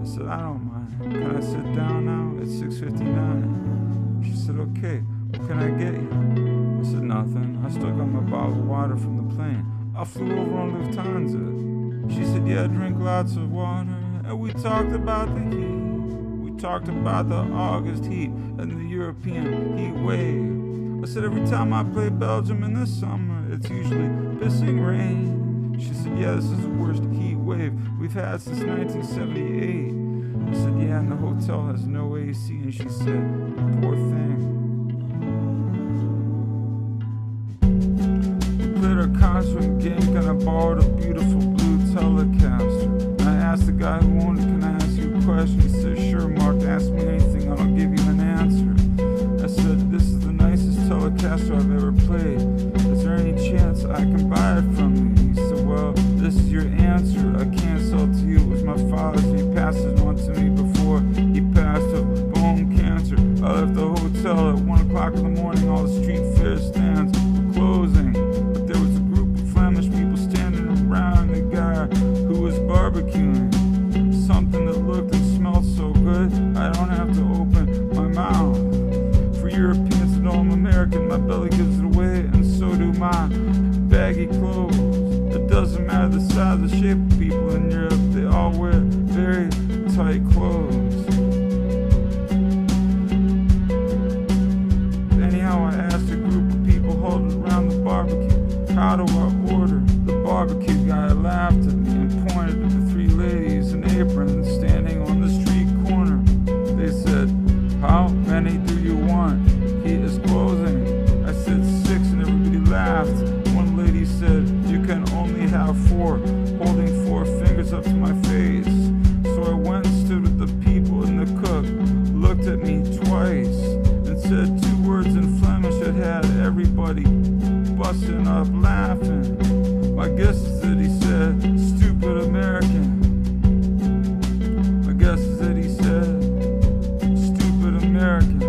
A: I said, I don't mind. Can I sit down now? It's 6:59. She said, okay, what can I get you? I said, nothing. I still got my bottle of water from the plane. I flew over on Lufthansa. She said, yeah, drink lots of water. And we talked about the heat. We talked about the August heat and the European heat wave. I said, every time I play Belgium in the summer, it's usually pissing rain. She said, yeah, this is the worst heat wave we've had since 1978. I said, yeah, and the hotel has no AC. And she said, poor thing. A concert in Gank and I borrowed a beautiful blue Telecaster. And I asked the guy who owned it, can I ask you a question? He said, sure, Mark, ask me anything, I'll give you an answer. I said, this is the nicest Telecaster I've ever played. Is there any chance I can buy it from you? He said, well, this is your answer. I can't sell it to you. It was my father's. He passed it on to me before he passed of bone cancer. I left the hotel at 1 o'clock in the morning. All the street fair stands were closing. There was a group of Flemish people standing around the guy who was barbecuing. Something that looked and smelled so good, I don't have to open my mouth. For Europeans that know I'm American, my belly gives it away, and so do my baggy clothes. It doesn't matter the size or shape of people in Europe, they all wear very tight clothes. Anyhow, I asked a group of people huddled around the barbecue, how do I order? The barbecue guy laughed at me and pointed at the 3 ladies in aprons standing on the street corner. They said, how many do you want? He is closing. I said 6 and everybody laughed. One lady said, you can only have 4, holding 4 fingers up to my face. So I went and stood with the people and the cook looked at me twice and said 2 words in Flemish that had everybody busting up laughing. My guess is that he said, stupid American. My guess is that he said, stupid American.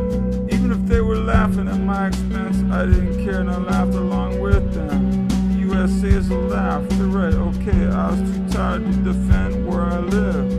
A: Even if they were laughing at my expense, I didn't care and I laughed along with them. The USA is a laugh, they're right, okay, I was too tired to defend where I live.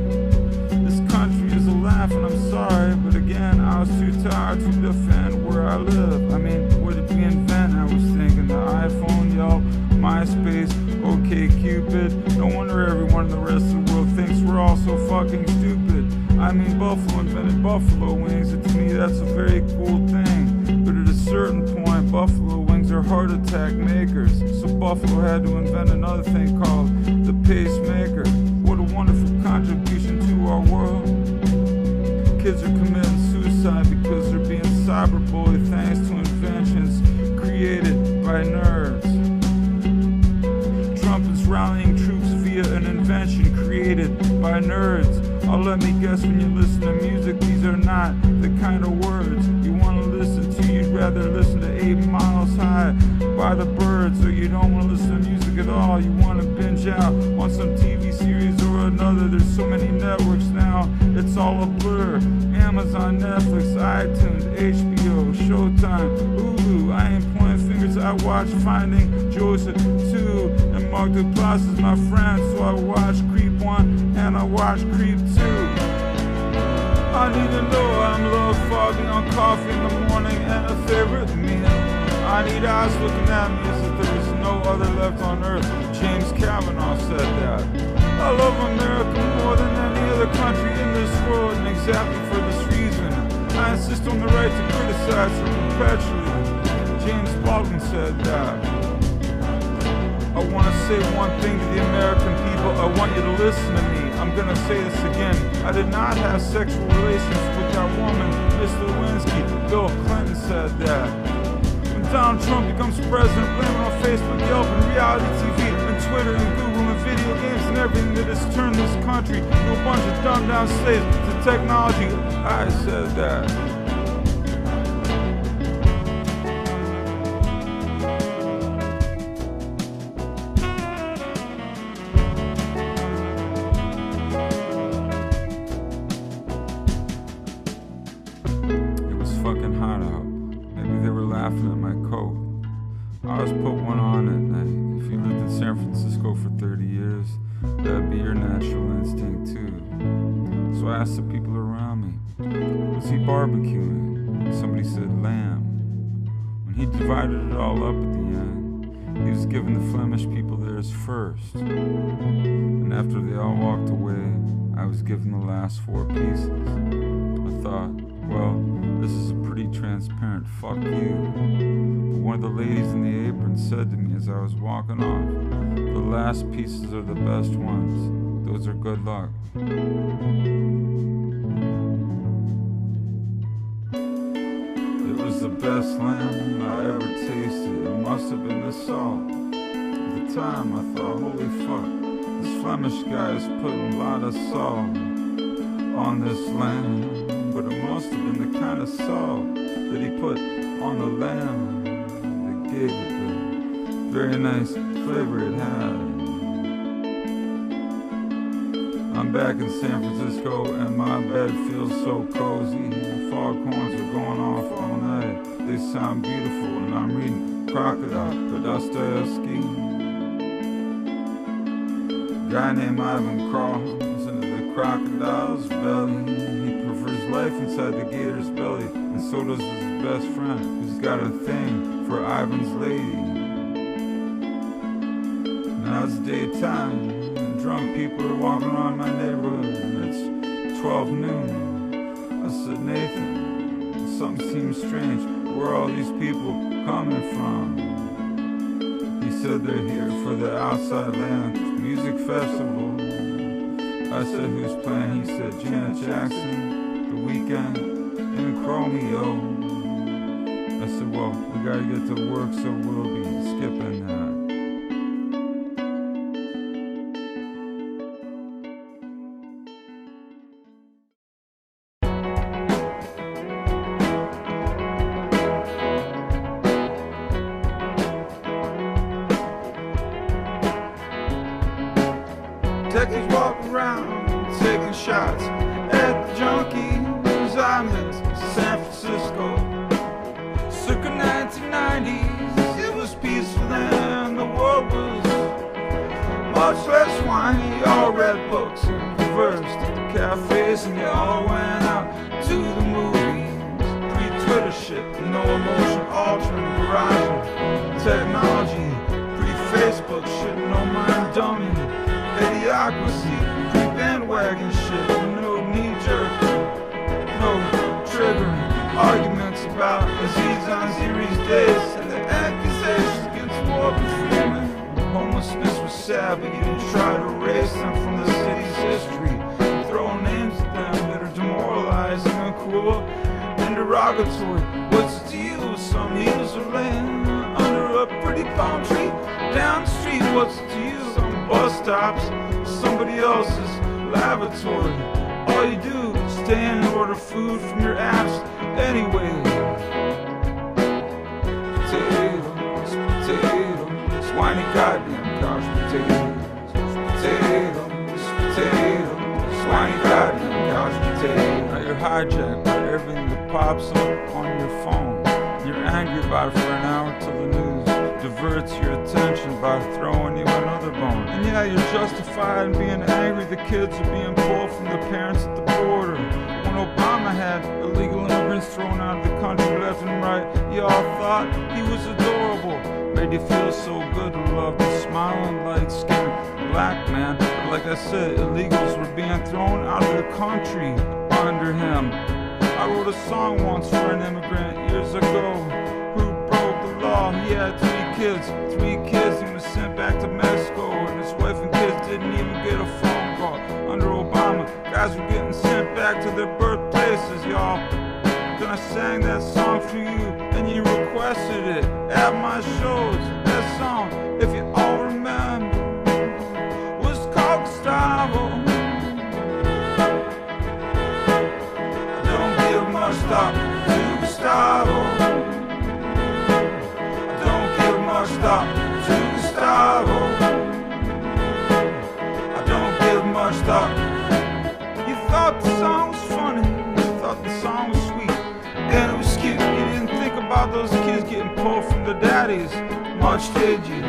A: This country is a laugh and I'm sorry, but again, I was too tired to defend where I live. I mean, what did we invent? I was thinking the iPhone, Yelp, MySpace, OkCupid. No wonder everyone in the rest of the world thinks we're all so fucking stupid. I mean, Buffalo invented buffalo wings, and to me that's a very cool thing. But at a certain point, buffalo wings are heart attack makers. So Buffalo had to invent another thing called the pacemaker. What a wonderful contribution to our world. Kids are committing suicide because they're being cyberbullied thanks to inventions created by nerds. invention created by nerds. I'll let me guess, when you listen to music, these are not the kind of words you want to listen to. You'd rather listen to 8 Miles High by the Birds, or you don't want to listen to music at all. You want to binge out on some TV series or another. There's so many networks now, it's all a blur. Amazon, Netflix, iTunes, HBO, Showtime, Hulu. I ain't pointing fingers, I watch Finding Joseph 2, and Mark Duplass is my friend, so I watch Creep 1 and I watch Creep 2. I need to know I'm a little foggy on coffee in the morning and a favorite meal. I need eyes looking at me as if there is no other left on earth. James Kavanaugh said that. I love America more than any other country in this world, and exactly for this reason, I insist on the right to criticize her perpetually. James Baldwin said that. I want to say one thing to the American people. I want you to listen to me. I'm going to say this again. I did not have sexual relations with that woman, Miss Lewinsky. Bill Clinton said that. When Donald Trump becomes president, blaming on Facebook, Yelp, and reality TV, and Twitter, and Google, and video games, and everything that has turned this country to a bunch of dumbed-down slaves to technology, I said that. Fucking hot out. Maybe they were laughing at my coat. I always put one on at night. If you lived in San Francisco for 30 years, that'd be your natural instinct too. So I asked the people around me, was he barbecuing? Somebody said lamb. When he divided it all up at the end, he was giving the Flemish people theirs first. And after they all walked away, I was given the last 4 pieces. I thought, well, this is a pretty transparent fuck you. But one of the ladies in the apron said to me as I was walking off, the last pieces are the best ones. Those are good luck. It was the best lamb I ever tasted. It must have been the salt. At the time I thought, holy fuck, this Flemish guy is putting a lot of salt on this lamb. But it must have been the kind of salt that he put on the lamb that gave it the very nice flavor it had. I'm back in San Francisco and my bed feels so cozy. Foghorns are going off all night. They sound beautiful, and I'm reading Crocodile by Dostoevsky. A guy named Ivan crawls into the crocodile's belly. Life inside the gator's belly, and so does his best friend, who's got a thing for Ivan's lady. Now it's daytime, and drunk people are walking around my neighborhood, and it's 12 noon. I said, Nathan, something seems strange. Where are all these people coming from? He said they're here for the Outside Land Music Festival. I said, who's playing? He said, Janet Jackson, Weekend, and Chromeo. I said, well, we gotta get to work, so we'll be skipping that. Techies walk around, taking shots at the junkie. I'm in San Francisco, circa 1990s. It was peaceful and the world was much less whiny. All read books and conversed at the cafes, and they all went out to the movies. Pre-Twitter shit, no emotion, altering garage technology. Pre-Facebook shit, no mind dumbing, idiocracy. Pre-bandwagon shit, no knee-jerk, no triggering arguments about Aziz Ansari's days, and the accusations against Morgan Freeman. Homelessness was sad, but you didn't try to erase them from the city's history. Throw names at them that are demoralizing and cruel and derogatory. What's the deal with some heels are laying under a pretty palm tree down the street? What's the deal? Some bust stops somebody else's lavatory. All you do is stand and order food from your apps anyway. Potatoes, potatoes, whiny goddamn couch potatoes. Potatoes, potatoes, whiny goddamn couch potatoes. Now you're hijacked by everything that pops up on your phone. You're angry about it for an hour till the news diverts your attention by throwing you another bone. And yeah, you're justified in being angry. The kids are being pulled from their parents at the border. When Obama had illegal immigrants thrown out of the country left and right, you all thought he was adorable. Made you feel so good to love the smiling, light-skinned black man. But like I said, illegals were being thrown out of the country under him. I wrote a song once for an immigrant years ago who broke the law. He had three kids, and was sent back to Mexico, and his wife and kids didn't even get a phone call. Under Obama, guys were getting sent back to their birthplaces, y'all. Then I sang that song for you, and you requested it at my shows. That song, if you all remember, was called Gustavo. Stop to Gustavo. Don't give much thought to Gustavo. I don't give much thought. You thought the song was funny, you thought the song was sweet, and it was cute. You didn't think about those kids getting pulled from their daddies, much did you?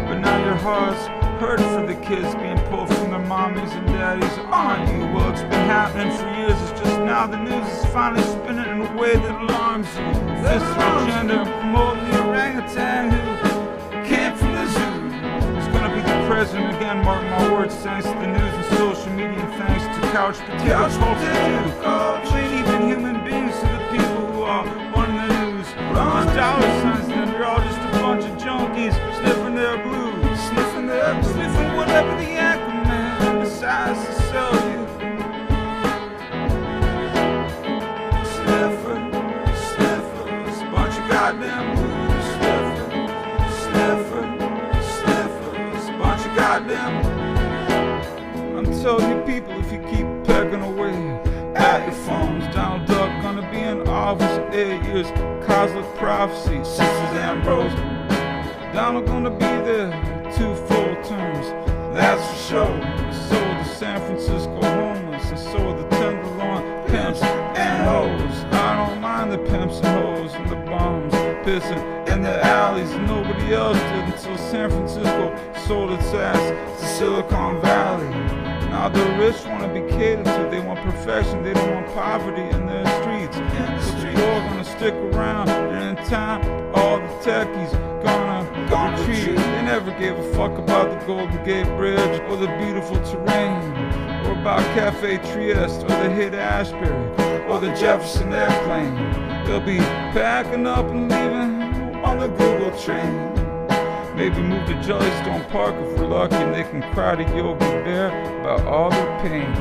A: But now your heart's hurt for the kids being pulled from their mommies and daddies, aren't you? Well, it's been happening for years, it's just now the news is finally spinning in a way that alarms you. This agenda and promoting the orangutan who came from the zoo. He's gonna be the president again, mark my words, thanks to the news and social media, and thanks to couch potatoes. You ain't even human beings to the people who are running the news. Just dollar signs, and you're all just a bunch of junkies sniffing their blues. Sniffing whatever the anchor man decides to sell you. Sniffers, bunch of goddamn blues. Sniffers, bunch of goddamn. I'm telling you people, if you keep pecking away at your phones, Donald Duck gonna be in office 8 years. Kozelek prophecy, Sisters Ambrose. Donald gonna be there 2 full terms, that's for sure. So are the San Francisco homeless, and so are the Tenderloin pimps and hoes. I don't mind the pimps and hoes and the bums pissing in the alleys. Nobody else did until San Francisco sold its ass to Silicon Valley. Now the rich want to be catered to, they want perfection, they don't want poverty in their streets. So the poor are gonna stick around, and in time all the techies gonna retreat. They never gave a fuck about the Golden Gate Bridge or the beautiful terrain, or about Cafe Trieste or the hit Ashbury or the Jefferson airplane. They'll be packing up and leaving on the Google train. Maybe move to Jellystone Park if we're lucky, and they can cry to Yogi Bear about all their pain.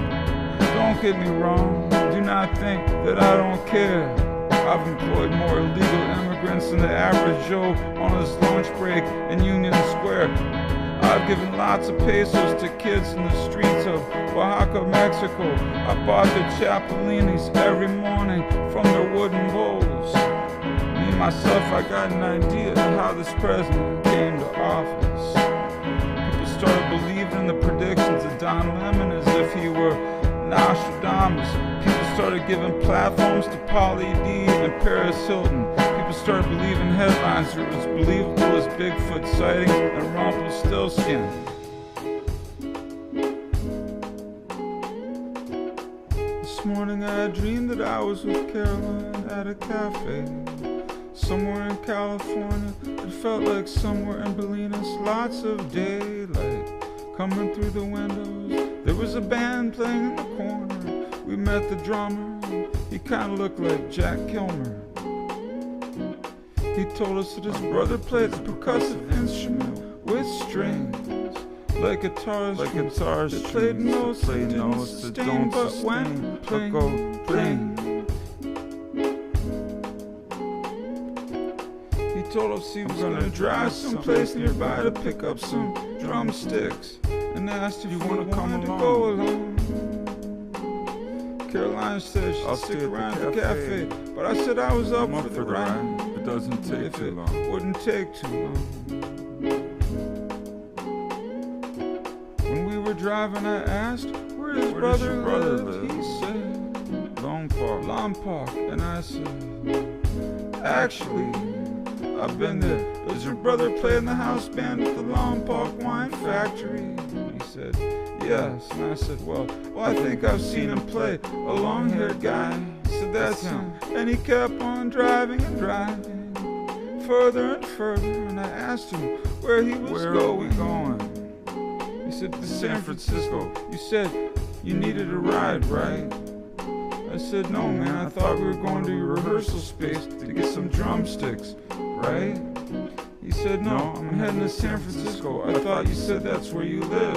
A: Don't get me wrong, do not think that I don't care. I've employed more illegal immigrants than the average Joe on his lunch break in Union Square. I've given lots of pesos to kids in the streets of Oaxaca, Mexico. I bought their chapelinis every morning from their wooden bowls. Me, myself, I got an idea of how this president came to office. People started believing in the predictions of Don Lemon as if he were Nostradamus. People started giving platforms to Pauly D and Paris Hilton. People started believing headlines that were as believable as Bigfoot sightings and Rumpelstiltskin. This morning I dreamed that I was with Caroline at a cafe somewhere in California. It felt like somewhere in Bolinas, lots of daylight coming through the windows. There was a band playing in the corner. We met the drummer, he kinda looked like Jack Kilmer. He told us that his brother played a percussive instrument with strings, like guitars that played notes that didn't sustain, but when playing. He told us he was gonna drive someplace nearby to pick up some drumsticks and asked if you want to come go along. Caroline said she'd stick around the cafe, but I said I was up for the ride. It doesn't take too long. Wouldn't take too long. When we were driving, I asked where his brother lived. He said Lawn Park, and I said, actually, I've been there. Does your brother play in the house band at the Lawn Park Wine Factory? He said, yes. And I said, well, I think I've seen him play. A long-haired guy. He said, that's him. And he kept on driving and driving, further and further. And I asked him where he was going. Where are we going? He said, to San Francisco. You said you needed a ride, right? I said, no, man, I thought we were going to your rehearsal space to get some drumsticks, right? He said, no, I'm heading to San Francisco. I thought you said that's where you live.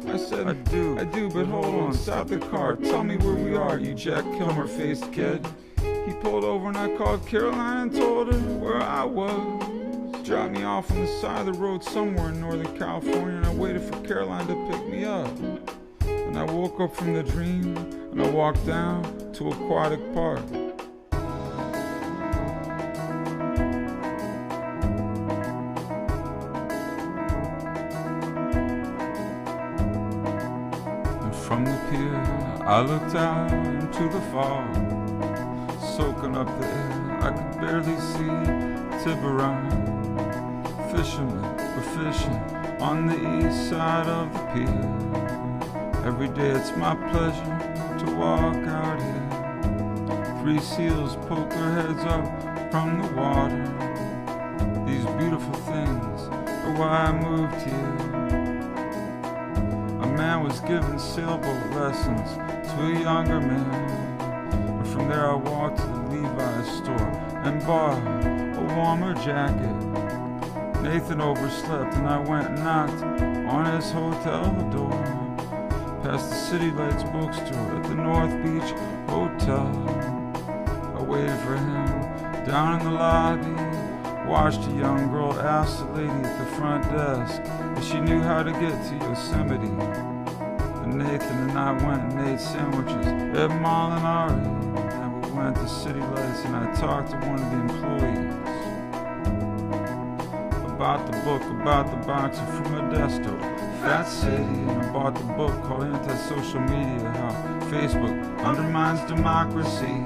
A: I said, I do, but hold on, stop the car. Tell me where we are, you Jack Kilmer-faced kid. He pulled over and I called Caroline and told her where I was. Dropped me off on the side of the road somewhere in Northern California, and I waited for Caroline to pick me up. And I woke up from the dream and I walked down to Aquatic Park. And from the pier I looked out into the fog, soaking up the air. I could barely see Tiburon. Fishermen were fishing on the east side of the pier. Every day it's my pleasure to walk out here. 3 seals poke their heads up from the water. These beautiful things are why I moved here. A man was giving sailboat lessons to a younger man. And from there I walked to the Levi's store and bought a warmer jacket. Nathan overslept and I went and knocked on his hotel door. Past the City Lights bookstore at the North Beach Hotel. I waited for him down in the lobby. Watched a young girl ask the lady at the front desk if she knew how to get to Yosemite. And Nathan and I went and ate sandwiches at Molinari. And we went to City Lights and I talked to one of the employees about the book about the boxer from Modesto, Fat City. And I bought the book called Anti-Social Media, How Facebook Undermines Democracy.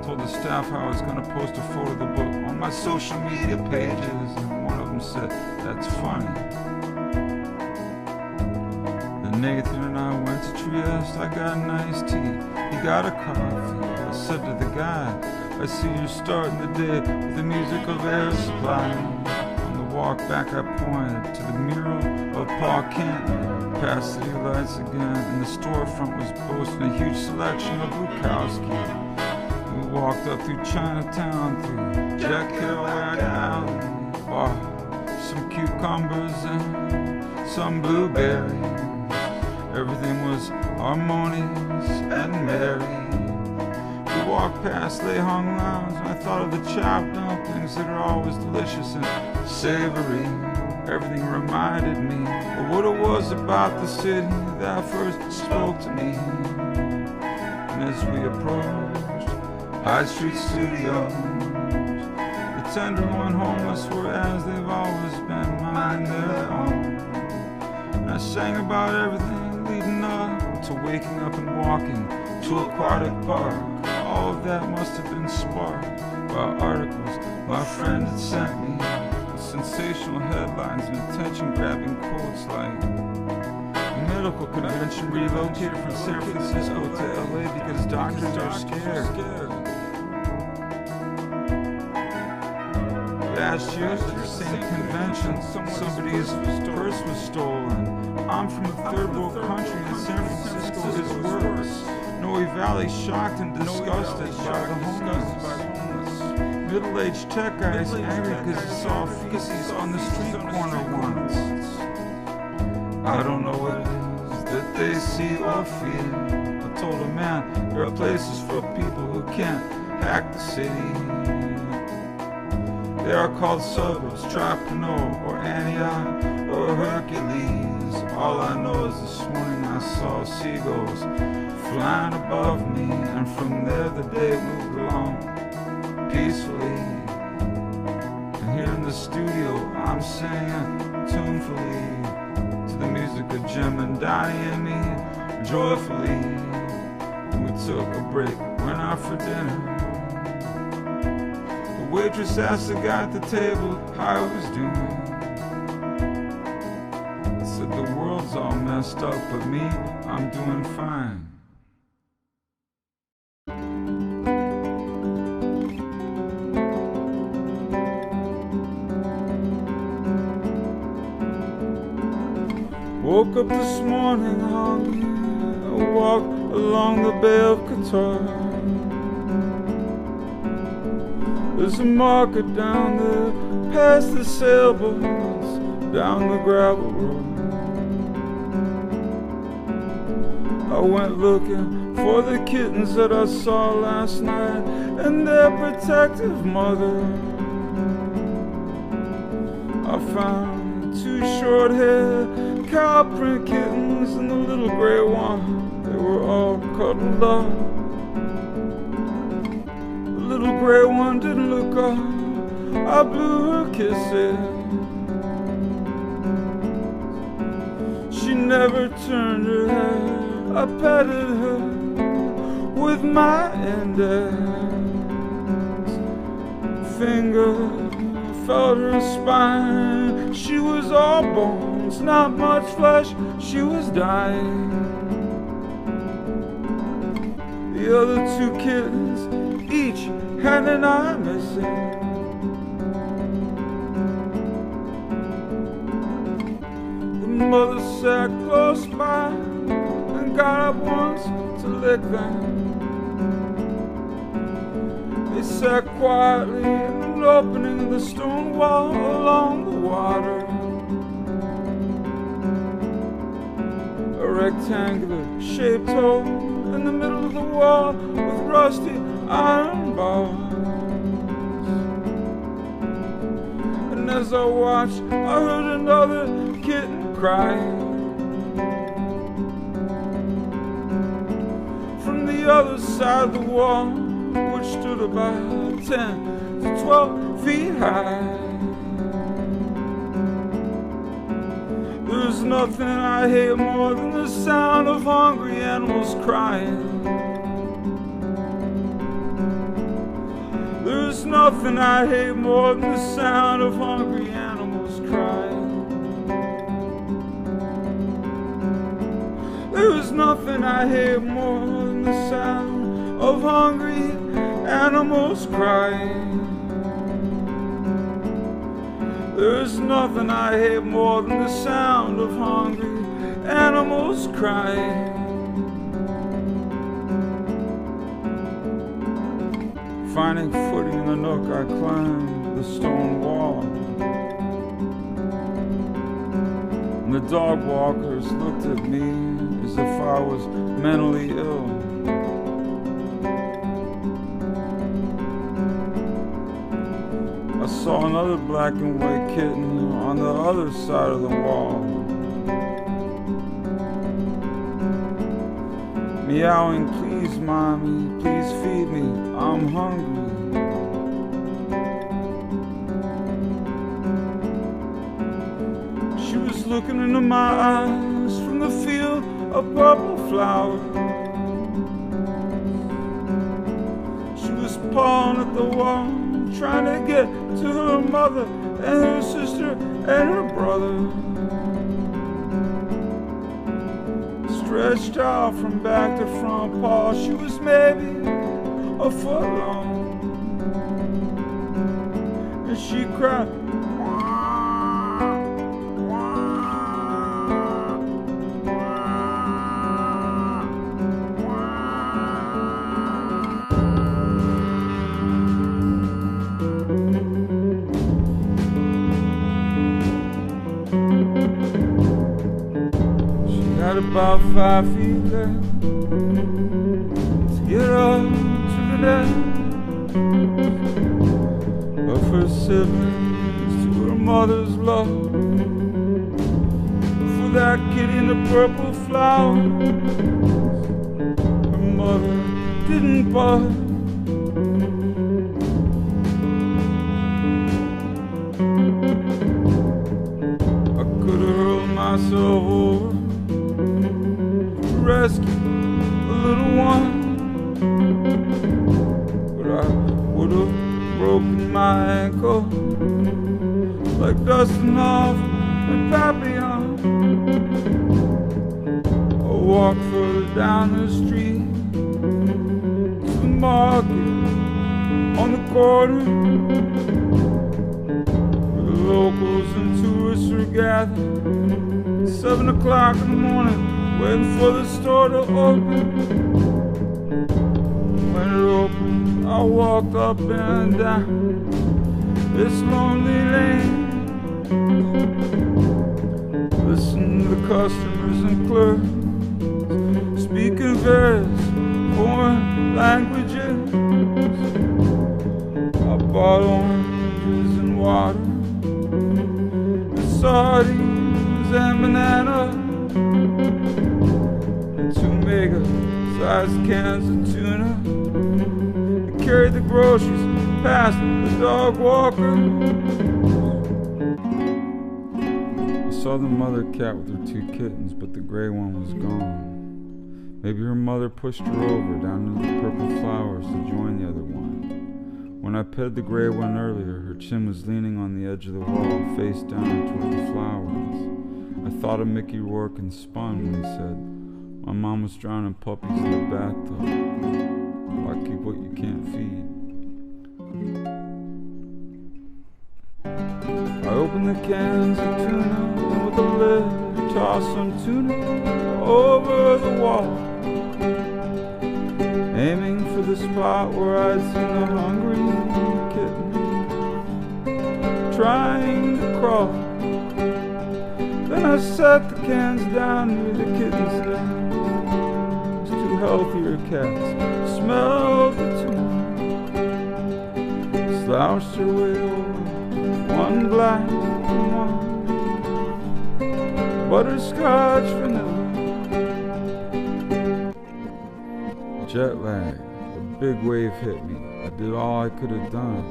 A: Told the staff how I was going to post a photo of the book on my social media pages, and one of them said, that's funny. Then Nathan and I went to Trieste. I got an iced tea, he got a coffee. I said to the guy, I see you're starting the day with the music of Air Supply. Walk back, I pointed to the mural of Paul Canton. Past City Lights again, and the storefront was boasting a huge selection of Bukowski. We walked up through Chinatown, through Jack Kerouac Alley, bought some cucumbers and some blueberries. Everything was harmonious and merry. We walked past Lei Hong Lounge, and I thought of the chopped dumplings that are always delicious and savory. Everything reminded me of what it was about the city that first spoke to me. And as we approached High Street Studios, the tenderloin homeless were as they've always been, minding their own. And I sang about everything leading up to waking up and walking to Aquatic Park. All of that must have been sparked by articles my friend had sent me, with sensational headlines and attention-grabbing quotes like medical convention relocated from San Francisco to LA because doctors are scared. Last year at the same convention, somebody's purse was stolen. I'm from a third world country and San Francisco is worse. Noe Valley shocked and disgusted by the homeless. Middle-aged tech guys angry because he saw feces on the street corner once. I don't know what it is that they see or feel. I told a man there are places for people who can't hack the city. They are called suburbs, Tropano or Antioch or Hercules. All I know is this morning I saw seagulls flying above me, and from there the day moved along peacefully. And here in the studio I'm singing tunefully to the music of Jim and Donny and me, joyfully. And we took a break, went out for dinner. The waitress asked the guy at the table how he was doing. Said the world's all messed up, but me, I'm doing fine. Woke up this morning hungry, I walked along the Bay of Kotor. There's a market down there, past the sailboats, down the gravel road. I went looking for the kittens that I saw last night and their protective mother. I found 2 short-haired cow print kittens and the little gray one. They were all cuddled up. The little gray one didn't look up. I blew her kisses. She never turned her head. I petted her with my index finger, felt her spine. She was all bones, not much flesh, she was dying. The other 2 kittens, each had an eye missing. The mother sat close by and got up once to lick them. They sat quietly in an opening in the stone wall along the water. A rectangular shaped hole in the middle of the wall with rusty iron bars. And as I watched, I heard another kitten crying. From the other side of the wall, which stood about 10 to 12 feet high. There's nothing I hate more than the sound of hungry animals crying. There's nothing I hate more than the sound of hungry animals crying. There's nothing I hate more than the sound of hungry animals crying. There's nothing I hate more than the sound of hungry animals crying. Finding footing in the nook, I climbed the stone wall. And the dog walkers looked at me as if I was mentally ill. I saw another black and white kitten on the other side of the wall, meowing, "Please, mommy, please feed me, I'm hungry." She was looking into my eyes from the field of purple flowers. She was pawing at the wall, trying to get to her mother and her sister and her brother. Stretched out from back to front paw, she was maybe a foot long, and she cried, about 5 feet left to get up to the nest of her siblings, to her mother's love, that kitty in the purple flowers. Her mother didn't budge. I could have hurled myself over to rescue a little one, but I would have broken my ankle like dusting off a papillon. I walked further down the street to the market on the corner, where the locals and tourists were gathered at 7 o'clock in the morning, waiting for the store to open. When it opened, I walked up and down this lonely lane, listen to the customers and clerks speaking various foreign languages. I bought oranges and water, and sardines and bananas, and 2 mega-sized cans of tuna. I carried the groceries past the dog walker. I saw the mother cat with her 2 kittens, but the gray one was gone. Maybe her mother pushed her over down into the purple flowers to join the other one. When I petted the gray one earlier, her chin was leaning on the edge of the wall, face down toward the flowers. I thought of Mickey Rourke and spun when he said, "My mom was drowning puppies in the bathtub. Why keep what you can't feed?" I opened the cans of tuna, and with a lid, tossed some tuna over the wall, aiming for the spot where I'd seen the hungry kitten trying to crawl. Then I set the cans down near the kitten's neck. Those 2 healthier cats smelled the tuna, slouched their way over, one black and one butterscotch vanilla. Jet lag, a big wave hit me. I did all I could have done.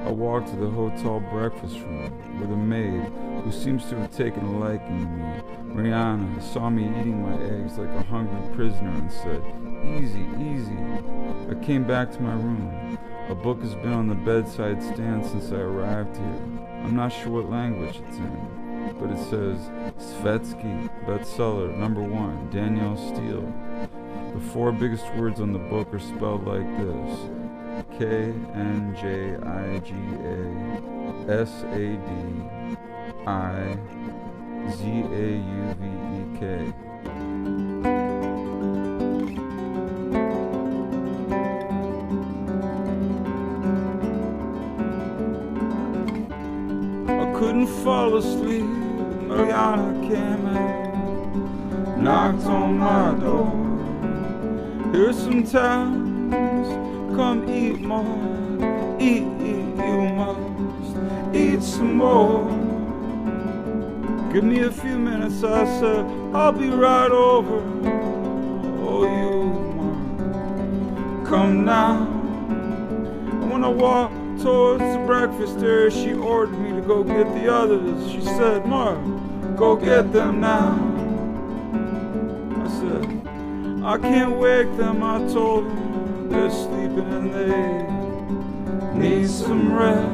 A: I walked to the hotel breakfast room, where the maid, who seems to have taken a liking to me, Rihanna, saw me eating my eggs like a hungry prisoner and said, "Easy, easy." I came back to my room. A book has been on the bedside stand since I arrived here. I'm not sure what language it's in, but it says, Svetsky, bestseller, #1, Danielle Steele. The 4 biggest words on the book are spelled like this: KNJIGASADIZAUVEK. I couldn't fall asleep. Mariana came and knocked on my door. Here's some towns, come eat more. Eat, you must eat some more. Give me a few minutes, I said, I'll be right over. Oh, you must come now. And when I walked towards the breakfast area, she ordered me to go get the others. She said, Mark, go get them now. I said, I can't wake them. I told them they're sleeping and they need some rest.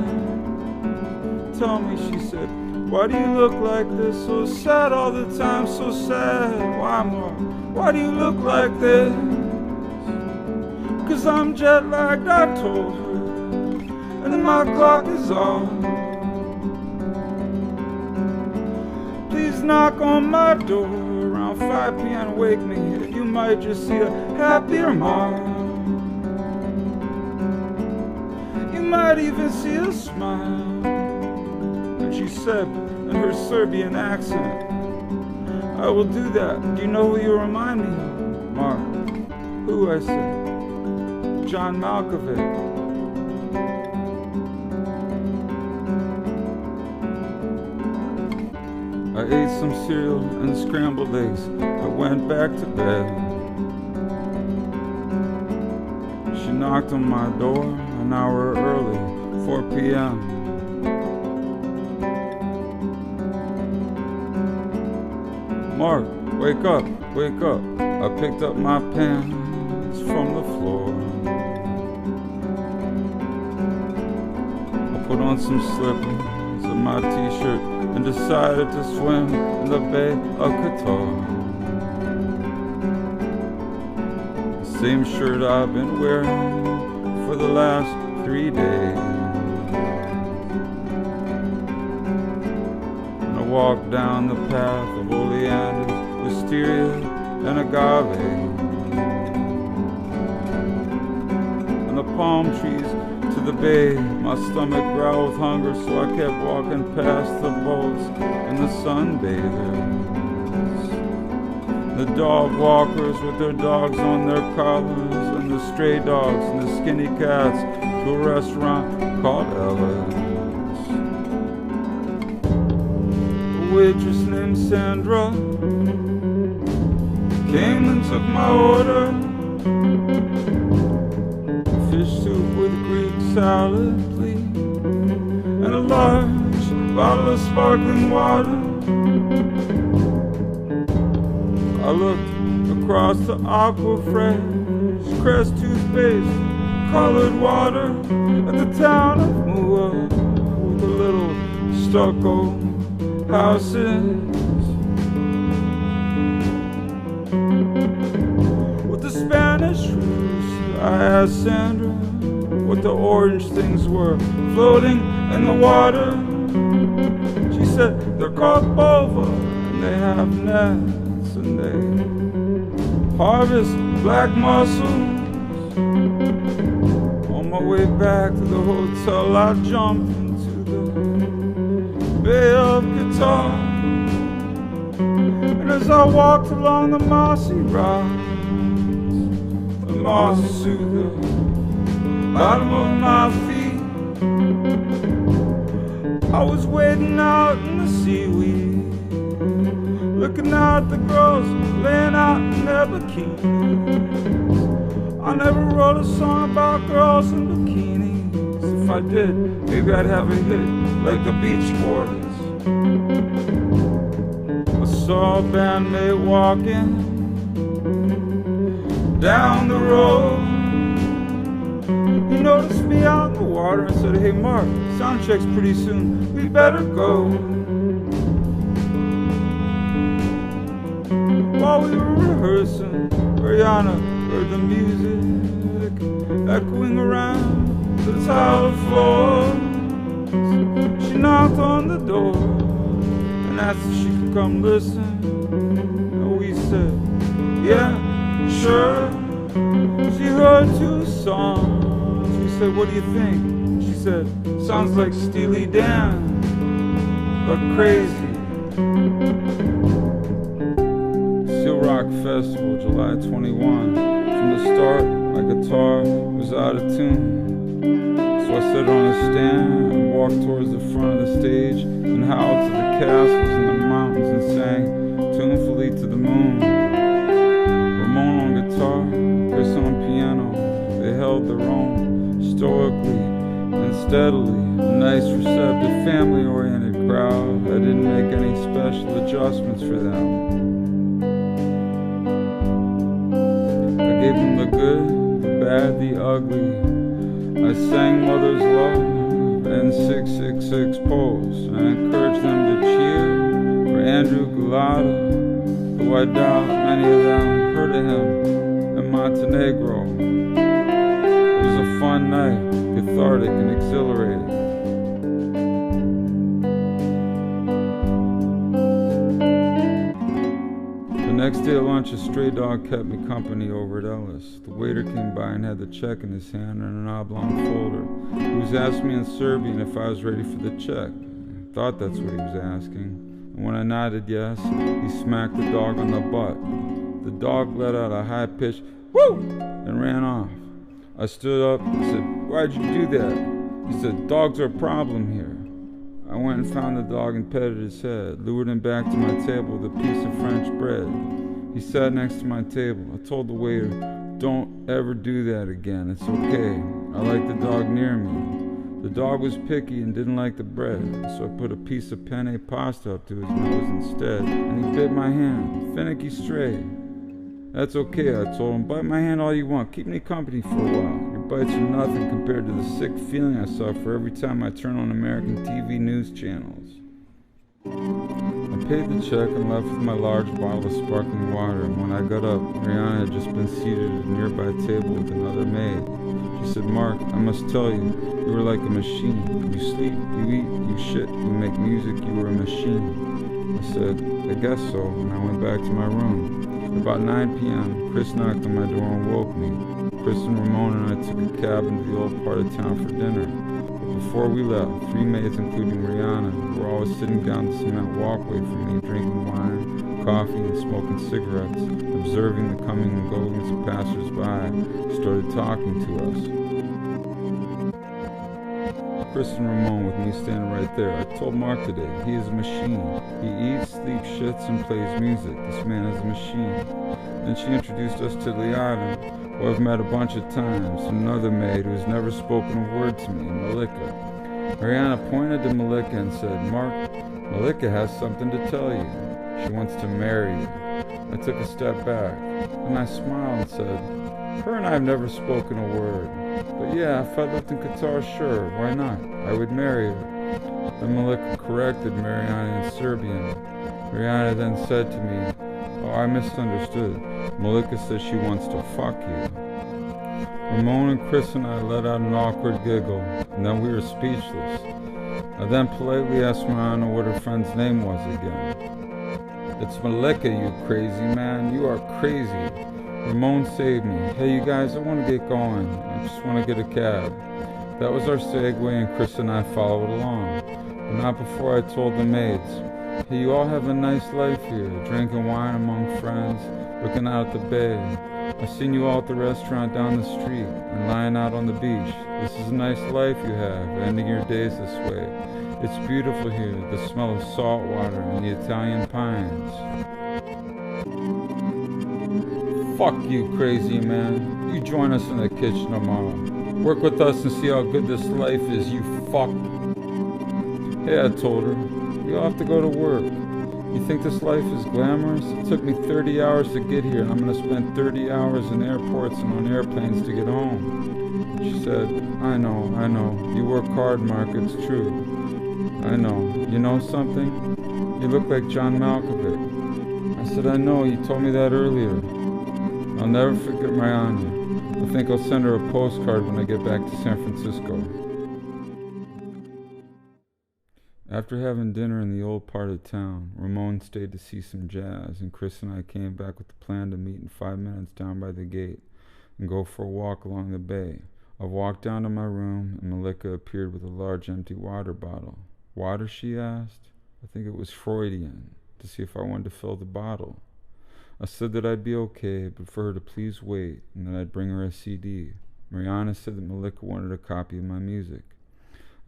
A: Tell me, she said, why do you look like this? So sad all the time, so sad. Why, Mark? Why do you look like this? 'Cause I'm jet lagged, I told her, and then my clock is on. Please knock on my door around 5 p.m. and wake me, and you might just see a happier Mark. You might even see a smile. And she said in her Serbian accent, I will do that. Do you know who you remind me of, Mark? Who? I said. John Malkovich. I I ate some cereal and scrambled eggs. I went back to bed. She knocked on my door an hour early, 4 p.m. Mark, wake up, wake up. I picked up my pants from the floor. I put on some slippers and my t-shirt and decided to swim in the Bay of Kotor. The same shirt I've been wearing for the last 3 days. And I walked down the path of oleanders, wisteria, and agave, and the palm trees to the bay. My stomach growled with hunger, so I kept walking past the boats and the sunbathers, the dog walkers with their dogs on their collars, and the stray dogs and the skinny cats to a restaurant called Ella's. A waitress named Sandra came and took my order. Fish soup with Greek salad, please, and a large bottle of sparkling water. I looked across the aqua fresh, Crest toothpaste, colored water at the town of Mua with the little stucco houses. The Spanish roofs. I asked Sandra what the orange things were floating in the water. She said they're called bova, and they have nets, and they harvest black mussels. On my way back to the hotel, I jumped into the Bay of Kotor, and as I walked along the mossy rock, moss to the bottom of my feet, I was wading out in the seaweed, looking out at the girls laying out in their bikinis. I never wrote a song about girls in bikinis. If I did, maybe I'd have a hit like the Beach Boys. I saw a bandmate walking down the road. He noticed me out in the water and said, "Hey Mark, sound check's pretty soon, we better go." While we were rehearsing, Rihanna heard the music echoing around the tile floors. She knocked on the door and asked if she could come listen, and we said, "Yeah, sure." She heard 2 songs. We said, "What do you think?" She said, "Sounds like Steely Dan, but crazy." Steel Rock Festival, July 21. From the start, my guitar was out of tune. So I sat on a stand and walked towards the front of the stage and howled to the castles and the mountains and sang tunefully to the moon. On guitar, Chris on piano, they held their own stoically and steadily. A nice, receptive, family-oriented crowd. I didn't make any special adjustments for them. I gave them the good, the bad, the ugly. I sang Mother's Love and 666 Pulse. I encouraged them to cheer for Andrew Gulata, who I doubt many of them heard of him in Montenegro. It was a fun night, cathartic and exhilarating. The next day at lunch, a stray dog kept me company over at Ellis. The waiter came by and had the check in his hand and an oblong folder. He was asking me in Serbian if I was ready for the check. I thought that's what he was asking. And when I nodded yes, he smacked the dog on the butt. The dog let out a high-pitched "woo!" and ran off. I stood up and said, "Why'd you do that?" He said, "Dogs are a problem here." I went and found the dog and petted his head, lured him back to my table with a piece of French bread. He sat next to my table. I told the waiter, "Don't ever do that again. It's okay. I like the dog near me." The dog was picky and didn't like the bread, so I put a piece of penne pasta up to his nose instead, and he bit my hand. Finicky stray. "That's okay," I told him. "Bite my hand all you want. Keep me company for a while. Your bites are nothing compared to the sick feeling I suffer every time I turn on American TV news channels." I paid the check and left with my large bottle of sparkling water, and when I got up, Rihanna had just been seated at a nearby table with another maid. She said, "Mark, I must tell you, you were like a machine. You sleep, you eat, you shit, you make music, you were a machine." I said, "I guess so," and I went back to my room. About 9 p.m., Chris knocked on my door and woke me. Chris and Ramon and I took a cab into the old part of town for dinner. But before we left, 3 maids, including Rihanna, were always sitting down the cement walkway from me, drinking wine, coffee, and smoking cigarettes, observing the coming and goings of passers-by, started talking to us. Chris and Ramon with me standing right there. I told Mark today, he is a machine. He eats, sleeps, shits, and plays music. This man is a machine. Then she introduced us to Liana, who I've met a bunch of times, and another maid who has never spoken a word to me, Malika. Mariana pointed to Malika and said, "Mark, Malika has something to tell you. She wants to marry you." I took a step back, and I smiled and said, "Her and I have never spoken a word. But yeah, if I lived in Kotor, sure, why not? I would marry her." Then Malika corrected Mariana in Serbian. Mariana then said to me, "Oh, I misunderstood. Malika says she wants to fuck you." Ramon and Chris and I let out an awkward giggle, and then we were speechless. I then politely asked Mariana what her friend's name was again. "It's Malika, you crazy man. You are crazy." Ramon saved me. "Hey, you guys, I want to get going. I just want to get a cab." That was our segue, and Chris and I followed along. But not before I told the maids, "Hey, you all have a nice life here, drinking wine among friends, looking out at the bay. I've seen you all at the restaurant down the street and lying out on the beach. This is a nice life you have, ending your days this way. It's beautiful here, the smell of salt water and the Italian pines." "Fuck you, crazy man. You join us in the kitchen tomorrow. Work with us and see how good this life is, you fuck." "Hey," I told her, "we all have to go to work. You think this life is glamorous? It took me 30 hours to get here, and I'm going to spend 30 hours in airports and on airplanes to get home." She said, I know. You work hard, Mark, it's true. I know. You know something? You look like John Malkovich." I said, "I know, you told me that earlier." I'll never forget Mariana. I think I'll send her a postcard when I get back to San Francisco. After having dinner in the old part of town, Ramon stayed to see some jazz, and Chris and I came back with the plan to meet in 5 minutes down by the gate and go for a walk along the bay. I walked down to my room, and Malika appeared with a large empty water bottle. "Water?" she asked. I think it was Freudian, to see if I wanted to fill the bottle. I said that I'd be okay, but for her to please wait, and that I'd bring her a CD. Mariana said that Malika wanted a copy of my music.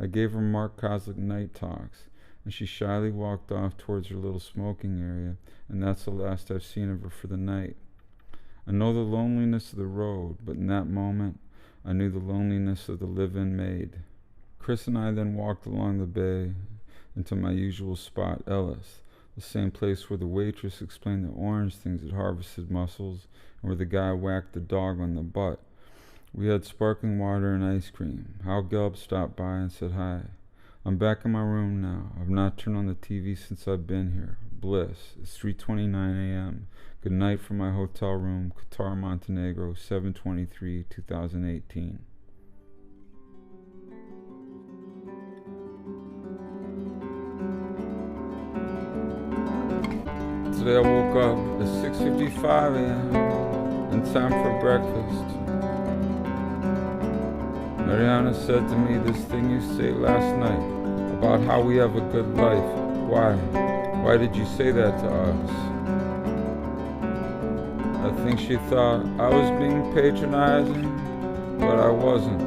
A: I gave her McCaslin Night Talks, and she shyly walked off towards her little smoking area, and that's the last I've seen of her for the night. I know the loneliness of the road, but in that moment, I knew the loneliness of the live-in maid. Chris and I then walked along the bay into my usual spot, Ellis, the same place where the waitress explained the orange things that harvested mussels, and where the guy whacked the dog on the butt. We had sparkling water and ice cream. Hal Gelb stopped by and said hi. I'm back in my room now. I've not turned on the TV since I've been here. Bliss. It's 3:29 a.m. Good night from my hotel room, Kotor, Montenegro, 7/23/2018. Today I woke up at 6:55 a.m. and time for breakfast. Mariana said to me this thing you say last night about how we have a good life. Why? Why did you say that to us? I think she thought I was being patronizing, but I wasn't.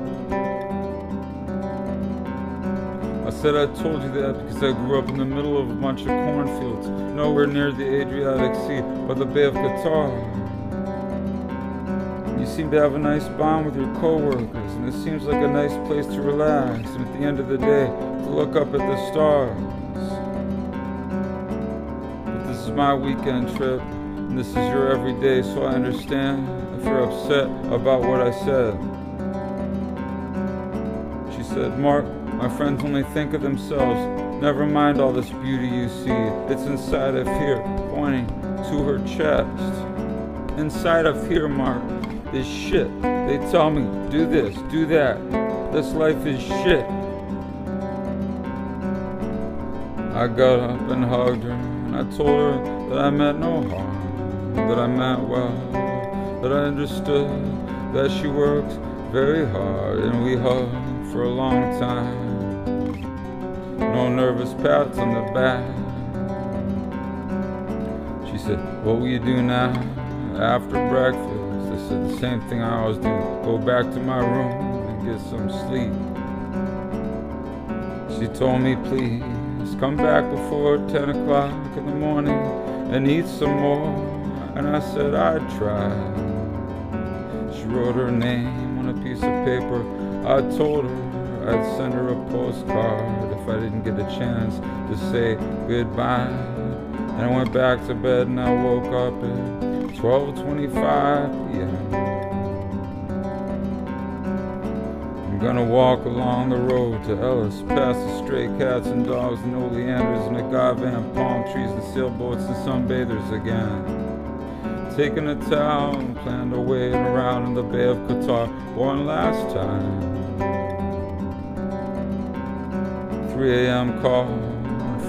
A: I said I told you that because I grew up in the middle of a bunch of cornfields, nowhere near the Adriatic Sea or the Bay of Kotor. You seem to have a nice bond with your co-workers, and it seems like a nice place to relax, and at the end of the day, to look up at the stars. But this is my weekend trip, and this is your everyday, so I understand if you're upset about what I said. She said, Mark, my friends only think of themselves. Never mind all this beauty you see. It's inside of here, pointing to her chest. Inside of here, Mark, is shit. They tell me, do this, do that. This life is shit. I got up and hugged her, and I told her that I meant no harm, that I meant well, that I understood that she works very hard, and we hugged for a long time. No nervous pats on the back. She said, what will you do now after breakfast? I said the same thing I always do, go back to my room and get some sleep. She told me, please come back before 10 o'clock in the morning and eat some more. And I said I'd try. She wrote her name on a piece of paper. I told her I'd send her a postcard if I didn't get a chance to say goodbye. And I went back to bed and I woke up at 12:25 p.m. I'm gonna walk along the road to Ellis, past the stray cats and dogs and oleanders and agave and palm trees and sailboats and sunbathers again. Taking a towel and planned a wade around in the Bay of Kotor one last time. 3 a.m. call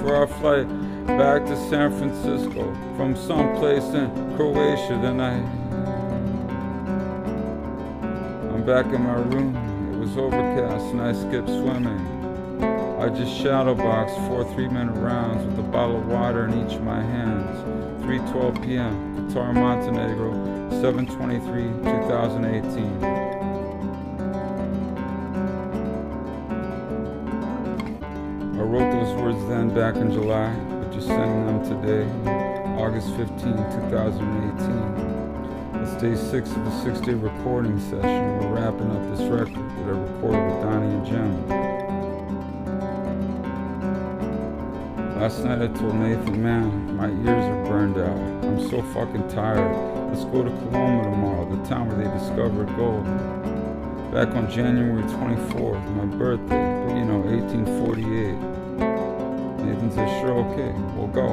A: for our flight back to San Francisco from someplace in Croatia tonight. I'm back in my room. It was overcast and I skipped swimming. I just shadowboxed 4 3-minute rounds with a bottle of water in each of my hands. 3:12 p.m. Kotor, Montenegro, 7/23/2018. I wrote those words then back in July, but just sang them today, August 15, 2018. It's day 6 of the 6-day recording session. We're wrapping up this record that I recorded with Donny and Jim. Last night I told Nathan, man, my ears are burned out. I'm so fucking tired. Let's go to Coloma tomorrow, the town where they discovered gold. Back on January 24th, my birthday, but you know, 1848. Nathan said, sure, okay, we'll go.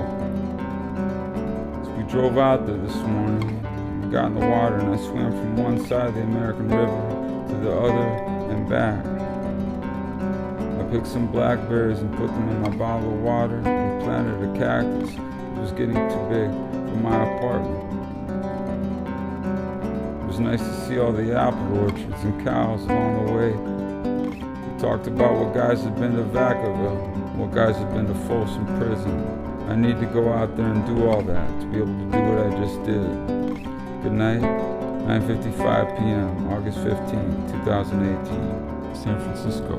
A: So we drove out there this morning. We got in the water and I swam from one side of the American River to the other and back. I picked some blackberries and put them in my bottle of water and planted a cactus. It was getting too big for my apartment. It was nice to see all the apple orchards and cows along the way. We talked about what guys had been to Vacaville, what guys had been to Folsom Prison. I need to go out there and do all that to be able to do what I just did. Good night, 9:55 p.m., August 15, 2018, San Francisco.